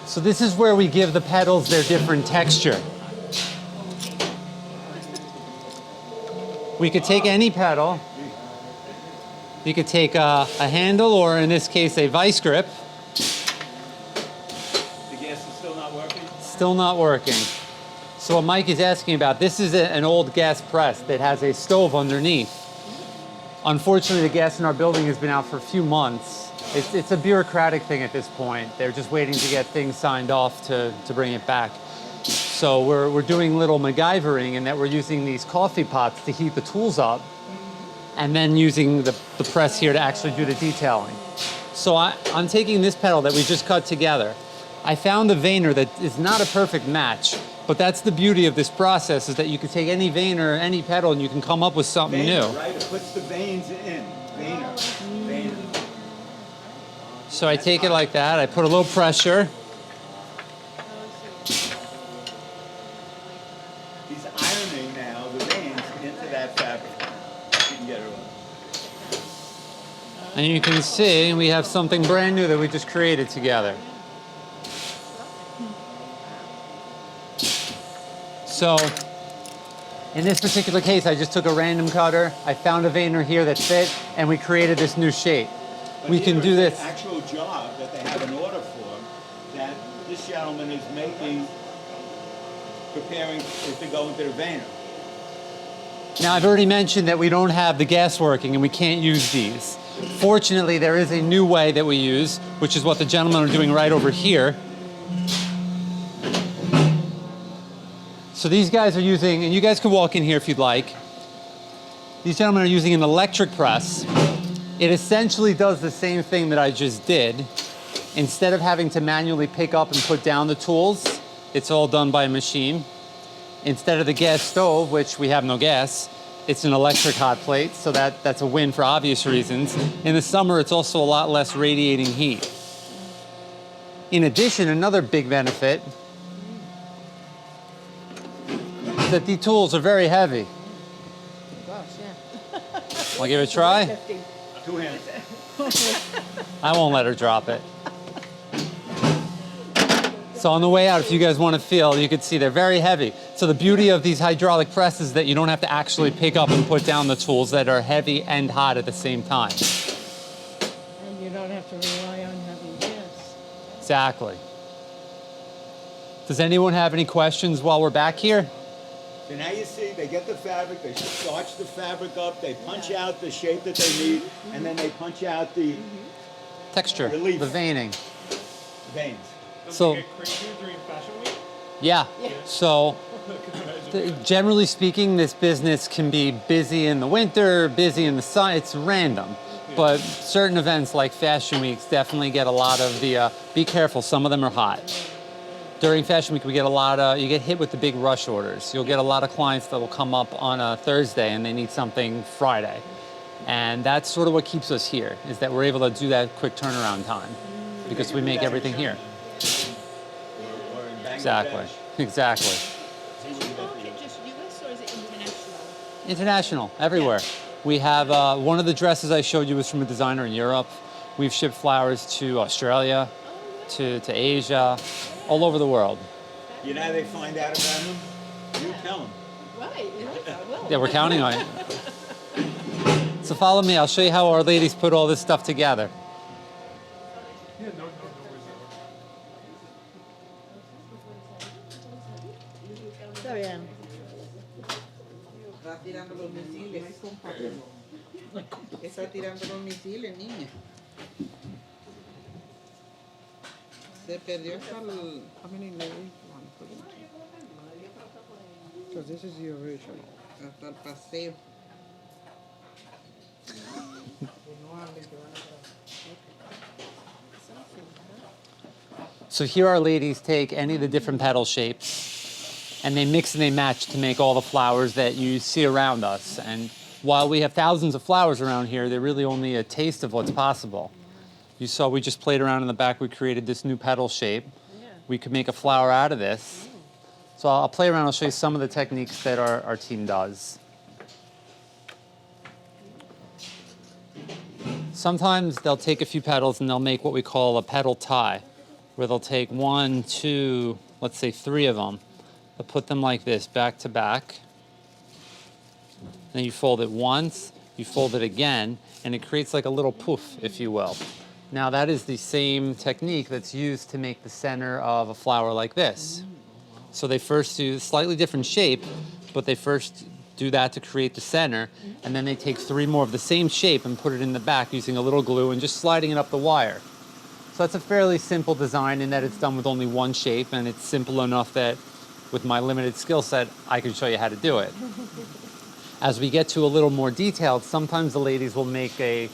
S3: So this is where we give the petals their different texture. We could take any petal. You could take a handle, or in this case, a vice grip.
S1: The gas is still not working?
S3: Still not working. So what Mike is asking about, this is an old gas press that has a stove underneath. Unfortunately, the gas in our building has been out for a few months. It's a bureaucratic thing at this point. They're just waiting to get things signed off to bring it back. So we're doing little MacGyvering in that we're using these coffee pots to heat the tools up, and then using the press here to actually do the detailing. So I'm taking this petal that we just cut together. I found a veiner that is not a perfect match, but that's the beauty of this process, is that you can take any vein or any petal and you can come up with something new.
S1: Right? It puts the veins in. Veiner.
S3: So I take it like that, I put a little pressure.
S1: He's ironing
S3: And you can see we have something brand new that we just created together. So, in this particular case, I just took a random cutter, I found a veiner here that fit, and we created this new shape.
S1: But
S3: We can do
S1: here is
S3: this.
S1: an actual job that they have an order for that this gentleman is making, preparing it to go into the veiner.
S3: Now, I've already mentioned that we don't have the gas working and we can't use these. Fortunately, there is a new way that we use, which is what the gentlemen are doing right over here. So these guys are using, and you guys can walk in here if you'd like. These gentlemen are using an electric press. It essentially does the same thing that I just did. Instead of having to manually pick up and put down the tools, it's all done by a machine. Instead of the gas stove, which we have no gas, it's an electric hot plate, so that's a win for obvious reasons. In the summer, it's also a lot less radiating heat. In addition, another big benefit is that these tools are very heavy.
S2: Gosh, yeah.
S3: Wanna give it a try?
S1: Two hands.
S3: I won't let her drop it. So on the way out, if you guys want to feel, you can see they're very heavy. So the beauty of these hydraulic presses is that you don't have to actually pick up and put down the tools that are heavy and hot at the same time.
S5: And you don't have to rely on having gas.
S3: Exactly. Does anyone have any questions while we're back here?
S1: So now you see, they get the fabric, they starch the fabric up, they punch out the shape that they need, and then they punch out the
S3: Texture,
S1: Relief.
S3: the veining.
S1: veins.
S3: So,
S4: Get crazy during Fashion Week?
S3: yeah. So, generally speaking, this business can be busy in the winter, busy in the sun. It's random. But certain events like Fashion Weeks definitely get a lot of the, be careful, some of them are hot. During Fashion Week, we get a lot of, you get hit with the big rush orders. You'll get a lot of clients that will come up on a Thursday and they need something Friday. And that's sort of what keeps us here, is that we're able to do that quick turnaround time because we make everything here.
S1: Or in Bangladesh.
S3: Exactly, exactly.
S2: Is your market just US or is it international?
S3: International, everywhere. We have, one of the dresses I showed you was from a designer in Europe. We've shipped flowers to Australia, to Asia, all over the world.
S1: You know how they find out about him? You tell them.
S2: Right, yeah, I will.
S3: Yeah, we're counting on it. So follow me, I'll show you how our ladies put all this stuff together.
S2: Está bien.
S6: Está tirando los misiles. Está tirando los misiles, niña. Se perdió hasta el... How many layers you want to put in? Because this is the original. Hasta el paseo.
S3: So here our ladies take any of the different petal shapes and they mix and they match to make all the flowers that you see around us. And while we have thousands of flowers around here, they're really only a taste of what's possible. You saw we just played around in the back, we created this new petal shape. We could make a flower out of this. So I'll play around, I'll show you some of the techniques that our team does. Sometimes they'll take a few petals and they'll make what we call a petal tie, where they'll take 1, 2, let's say 3 of them. They'll put them like this, back to back. Then you fold it once, you fold it again, and it creates like a little poof, if you will. Now that is the same technique that's used to make the center of a flower like this. So they first do a slightly different shape, but they first do that to create the center, and then they take 3 more of the same shape and put it in the back using a little glue and just sliding it up the wire. So that's a fairly simple design in that it's done with only one shape, and it's simple enough that with my limited skill set, I can show you how to do it. As we get to a little more detailed, sometimes the ladies will make a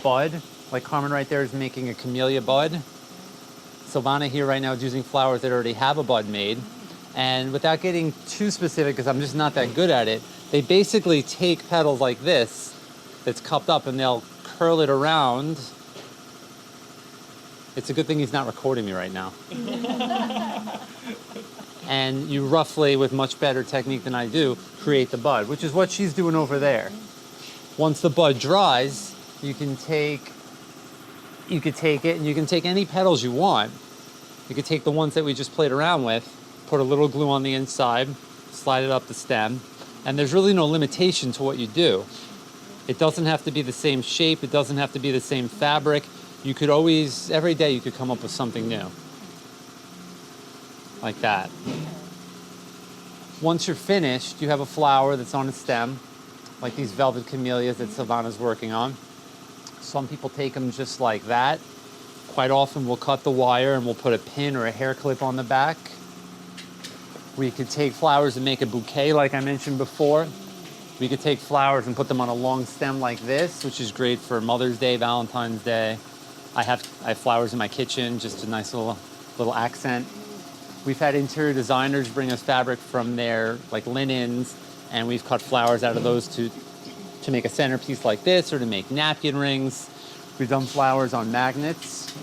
S3: bud, like Carmen right there is making a camellia bud. Silvana here right now is using flowers that already have a bud made. And without getting too specific, because I'm just not that good at it, they basically take petals like this, that's cupped up, and they'll curl it around. It's a good thing he's not recording me right now. And you roughly, with much better technique than I do, create the bud, which is what she's doing over there. Once the bud dries, you can take it and you can take any petals you want. You could take the ones that we just played around with, put a little glue on the inside, slide it up the stem, and there's really no limitation to what you do. It doesn't have to be the same shape, it doesn't have to be the same fabric. You could always, every day you could come up with something new. Like that. Once you're finished, you have a flower that's on a stem, like these velvet camellias that Silvana's working on. Some people take them just like that. Quite often we'll cut the wire and we'll put a pin or a hair clip on the back. We could take flowers and make a bouquet like I mentioned before. We could take flowers and put them on a long stem like this, which is great for Mother's Day, Valentine's Day. I have flowers in my kitchen, just a nice little accent. We've had interior designers bring us fabric from their like linens, and we've cut flowers out of those to make a centerpiece like this or to make napkin rings. We've done flowers on magnets.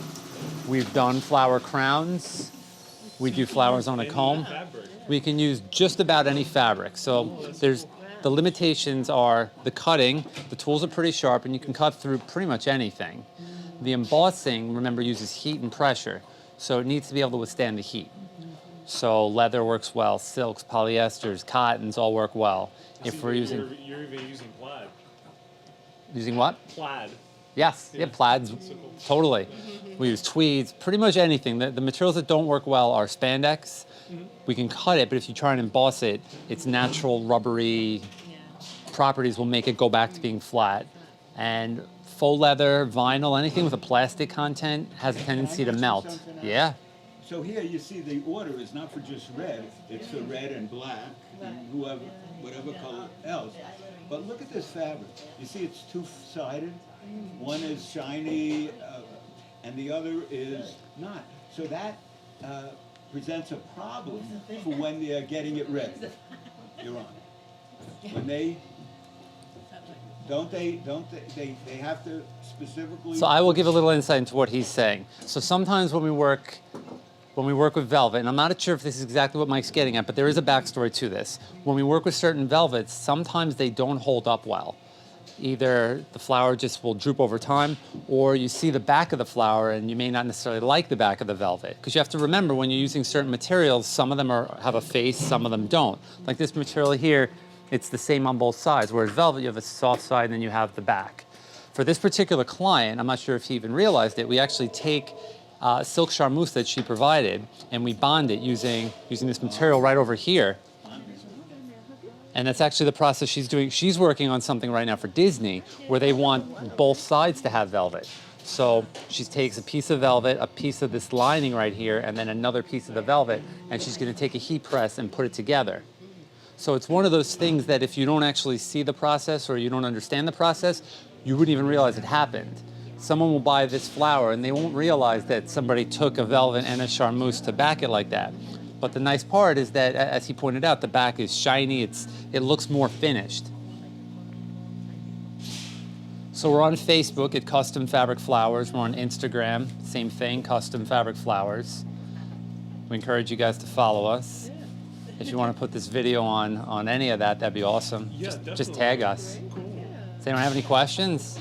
S3: We've done flower crowns. We do flowers on a comb. We can use just about any fabric. So the limitations are the cutting. The tools are pretty sharp and you can cut through pretty much anything. The embossing, remember, uses heat and pressure. So it needs to be able to withstand the heat. So leather works well, silks, polyesters, cottons all work well. If we're using...
S4: You're even using plaid.
S3: Using what?
S4: Plaid.
S3: Yes, yeah, plaids, totally. We use tweeds, pretty much anything. The materials that don't work well are spandex. We can cut it, but if you try and emboss it, its natural rubbery properties will make it go back to being flat. And faux leather, vinyl, anything with a plastic content has a tendency to melt. Yeah.
S1: So here you see the order is not for just red, it's for red and black, and whatever color else. But look at this fabric. You see it's two-sided? One is shiny and the other is not. So that presents a problem for when they're getting it ready. You're on. When they they have to specifically...
S3: So I will give a little insight into what he's saying. So sometimes when we work with velvet, and I'm not sure if this is exactly what Mike's getting at, but there is a backstory to this. When we work with certain velvets, sometimes they don't hold up well. Either the flower just will droop over time, or you see the back of the flower and you may not necessarily like the back of the velvet. Because you have to remember, when you're using certain materials, some of them have a face, some of them don't. Like this material here, it's the same on both sides, whereas velvet, you have a soft side and then you have the back. For this particular client, I'm not sure if he even realized it, we actually take silk charmeuse that she provided and we bond it using this material right over here. And that's actually the process she's doing. She's working on something right now for Disney where they want both sides to have velvet. So she takes a piece of velvet, a piece of this lining right here, and then another piece of the velvet, and she's gonna take a heat press and put it together. So it's one of those things that if you don't actually see the process or you don't understand the process, you wouldn't even realize it happened. Someone will buy this flower and they won't realize that somebody took a velvet and a charmeuse to back it like that. But the nice part is that, as he pointed out, the back is shiny, it looks more finished. So we're on Facebook at Custom Fabric Flowers. We're on Instagram, same thing, Custom Fabric Flowers. We encourage you guys to follow us. If you want to put this video on any of that, that'd be awesome.
S4: Yeah,
S3: just tag us.
S4: Cool.
S3: Does anyone have any questions?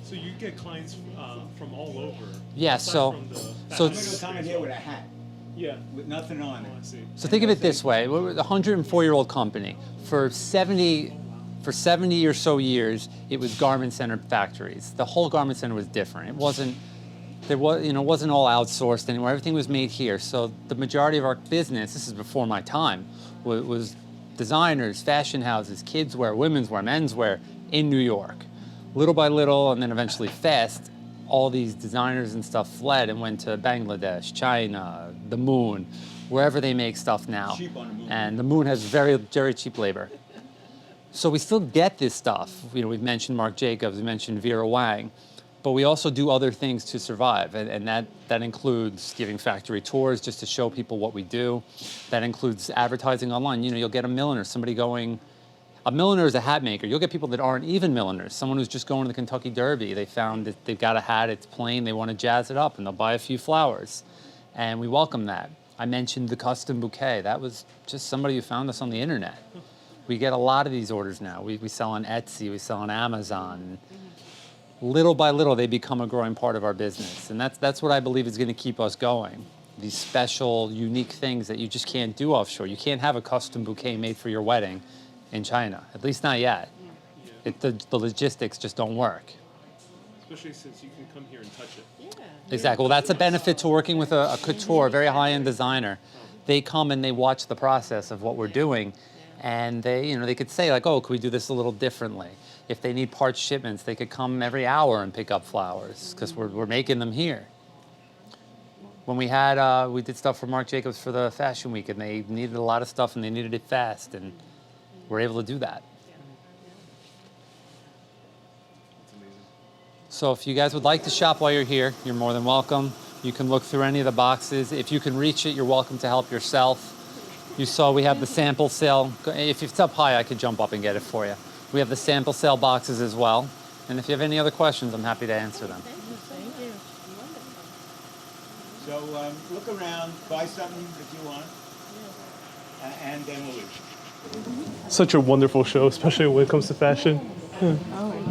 S4: So you get clients from all over.
S3: Yeah,
S4: aside
S3: so-
S4: from the
S3: so
S4: fashion
S1: I'm
S4: industry
S1: coming
S4: as
S1: here
S4: well.
S1: with a hat,
S4: Yeah.
S1: with nothing on
S4: Oh, I
S1: it.
S4: see.
S3: So think of it this way: we're a 104-year-old company. For 70 or so years, it was garment center factories. The whole garment center was different. It wasn't all outsourced anymore. Everything was made here. So the majority of our business, this is before my time, was designers, fashion houses, kids wear, women's wear, men's wear in New York. Little by little, and then eventually fast, all these designers and stuff fled and went to Bangladesh, China, the moon, wherever they make stuff now.
S1: Cheap on the moon.
S3: And the moon has very, very cheap labor. So we still get this stuff. We've mentioned Marc Jacobs, we mentioned Vera Wang, but we also do other things to survive. And that includes giving factory tours just to show people what we do. That includes advertising online. You'll get a milliner, a milliner is a hat maker. You'll get people that aren't even milliners. Someone who's just going to the Kentucky Derby. They found that they've got a hat, it's plain, they want to jazz it up, and they'll buy a few flowers. And we welcome that. I mentioned the custom bouquet. That was just somebody who found us on the internet. We get a lot of these orders now. We sell on Etsy, we sell on Amazon. little by little, they become a growing part of our business. And that's what I believe is going to keep us going. These special, unique things that you just can't do offshore. You can't have a custom bouquet made for your wedding in China, at least not yet. The logistics just don't work.
S4: Especially since you can come here and touch it.
S2: Yeah.
S3: Exactly. Well, that's a benefit to working with a couture, a very high-end designer. They come and they watch the process of what we're doing, and they could say like, oh, could we do this a little differently? If they need part shipments, they could come every hour and pick up flowers because we're making them here. When we did stuff for Marc Jacobs for the Fashion Week, and they needed a lot of stuff and they needed it fast, and we're able to do that. So if you guys would like to shop while you're here, you're more than welcome. You can look through any of the boxes. If you can reach it, you're welcome to help yourself. You saw we have the sample sale. If it's up high, I could jump up and get it for you. We have the sample sale boxes as well. And if you have any other questions, I'm happy to answer them.
S2: Thank you.
S1: So look around, buy something if you want, and then we'll leave.
S4: Such a wonderful show, especially when it comes to fashion.
S5: Oh, wow. Right.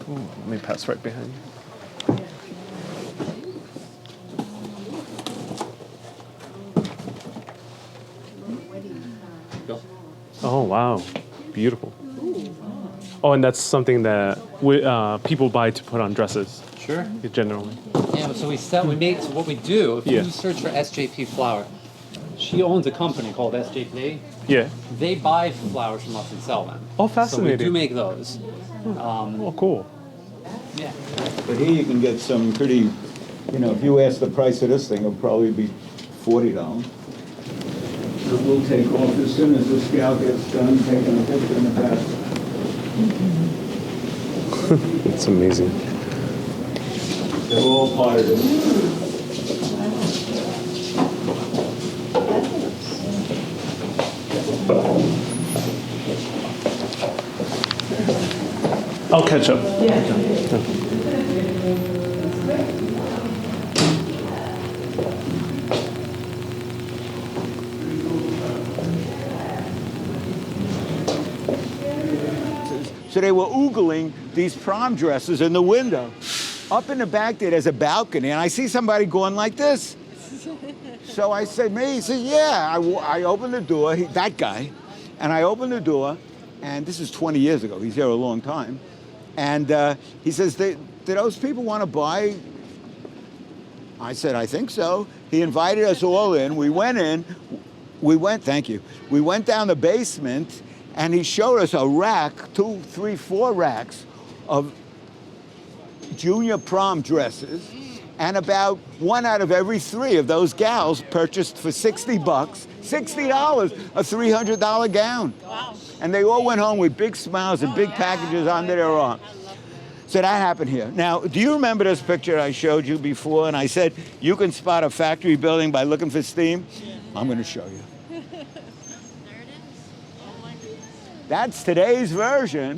S4: Let me pass right behind you. Oh, wow. Beautiful. Oh, and that's something that people buy to put on dresses,
S3: Sure.
S4: generally.
S3: Yeah, so what we do, if
S4: Yeah.
S3: you search for SJP Flower, she owns a company called SJP.
S4: Yeah.
S3: They buy flowers from us and sell them.
S4: Oh,
S3: So
S4: fascinating.
S3: we do make those.
S4: Oh, cool.
S3: Yeah.
S1: But here you can get some pretty, if you ask the price of this thing, it'll probably be $40. So we'll take off as soon as this gal gets done taking a picture in the back.
S4: It's amazing.
S1: They're all part of it.
S4: I'll catch up.
S1: So they were oogling these prom dresses in the window. Up in the back there's a balcony, and I see somebody going like this. So I said, me? He said, yeah. I opened the door, that guy, and I opened the door, and this is 20 years ago. He's here a long time. And he says, do those people want to buy? I said, I think so. He invited us all in. We went in. Thank you. We went down the basement, and he showed us a rack, 2, 3, 4 racks of junior prom dresses, and about 1 out of every 3 of those gals purchased for $60, $60, a $300 gown.
S2: Wow.
S1: And they all went home with big smiles and big packages under their arm. So that happened here. Now, do you remember this picture I showed you before? And I said, you can spot a factory building by looking for steam? Yeah. I'm going to show you.
S2: There it is. Oh my goodness.
S1: That's today's version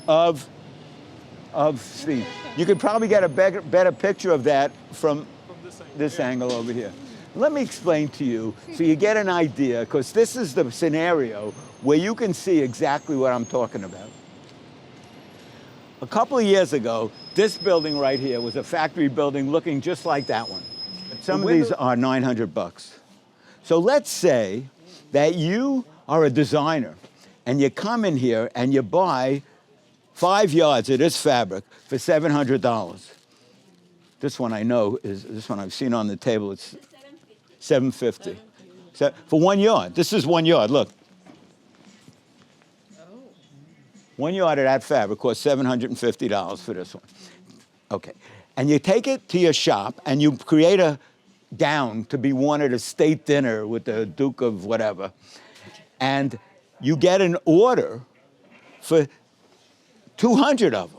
S1: of steam. You could probably get a better picture of that from this angle over here. Let me explain to you so you get an idea, because this is the scenario where you can see exactly what I'm talking about. A couple of years ago, this building right here was a factory building looking just like that one. Some of these are $900. So let's say that you are a designer and you come in here and you buy 5 yards of this fabric for $700. This one I know is, this one I've seen on the table, it's $750. So for 1 yard, this is 1 yard, look. 1 yard of that fabric costs $750 for this one. Okay, and you take it to your shop and you create a gown to be worn at a state dinner with the Duke of whatever, and you get an order for 200 of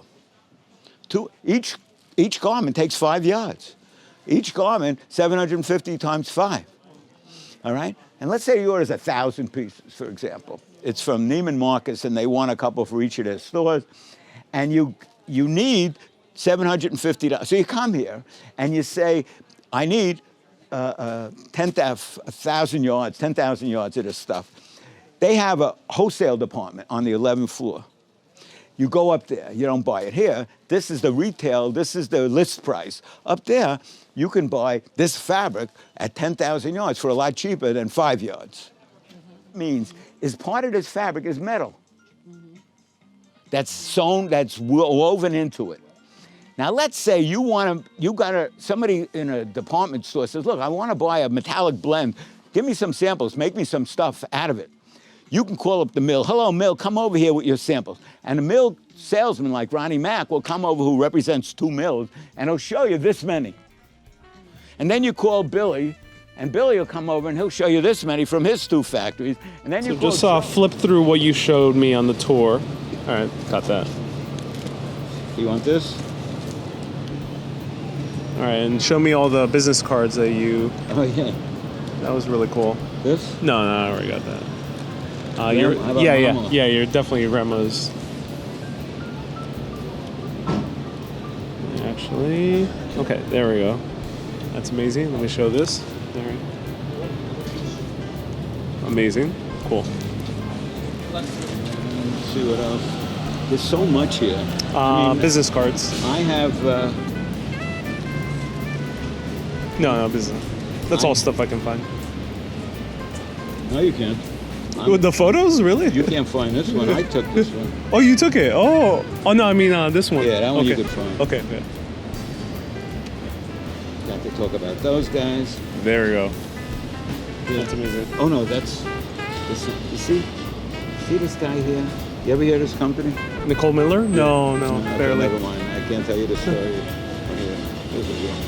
S1: them. Each garment takes 5 yards. Each garment, 750 times 5. All right? And let's say he orders 1,000 pieces, for example. It's from Neiman Marcus, and they want a couple for each of their stores. And you need $750. So you come here, and you say, I need 10,000 yards of this stuff. They have a wholesale department on the 11th floor. You go up there, you don't buy it here. This is the retail, this is the list price. Up there, you can buy this fabric at 10,000 yards for a lot cheaper than 5 yards. Means is part of this fabric is metal. That's sewn, that's woven into it. Now let's say somebody in a department store says, look, I want to buy a metallic blend. Give me some samples, make me some stuff out of it. You can call up the mill. Hello, mill, come over here with your samples. And a mill salesman like Ronnie Mack will come over, who represents 2 mills, and he'll show you this many. And then you call Billy, and Billy will come over and he'll show you this many from his 2 factories. And then you
S4: Just flip through what you showed me on the tour. All right, got that.
S1: You want this?
S4: All right, and show me all the business cards that you.
S1: Oh yeah.
S4: That was really cool.
S1: This?
S4: No, I already got that.
S1: How about Mama?
S4: Yeah. You're definitely your grandma's. Actually, okay, there we go. That's amazing. Let me show this. There. Amazing. Cool.
S1: Let's see what else. There's so much here.
S4: Business cards.
S1: I have.
S4: No, business. That's all stuff I can find.
S1: No, you can't.
S4: With the photos, really?
S1: You can't find this one. I took this one.
S4: Oh, you took it. Oh, no, I mean this one.
S1: Yeah, that one
S4: okay.
S1: you could find.
S4: Okay, good.
S1: Got to talk about those guys.
S4: There we go.
S1: Yeah.
S4: That's amazing.
S1: Oh no, that's. You see this guy here? You ever hear of this company?
S4: Nicole Miller? No,
S1: Okay,
S4: barely.
S1: never mind. I can't tell you the story. Anyway, this is one.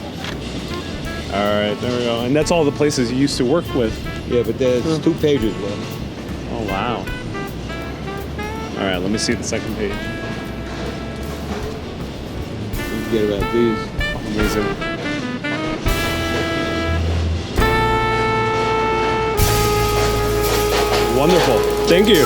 S4: All right, there we go. And that's all the places you used to work with.
S1: Yeah, but there's 2 pages left.
S4: Oh, wow. All right, let me see the second page.
S1: Don't forget about these.
S4: Amazing. Wonderful. Thank you.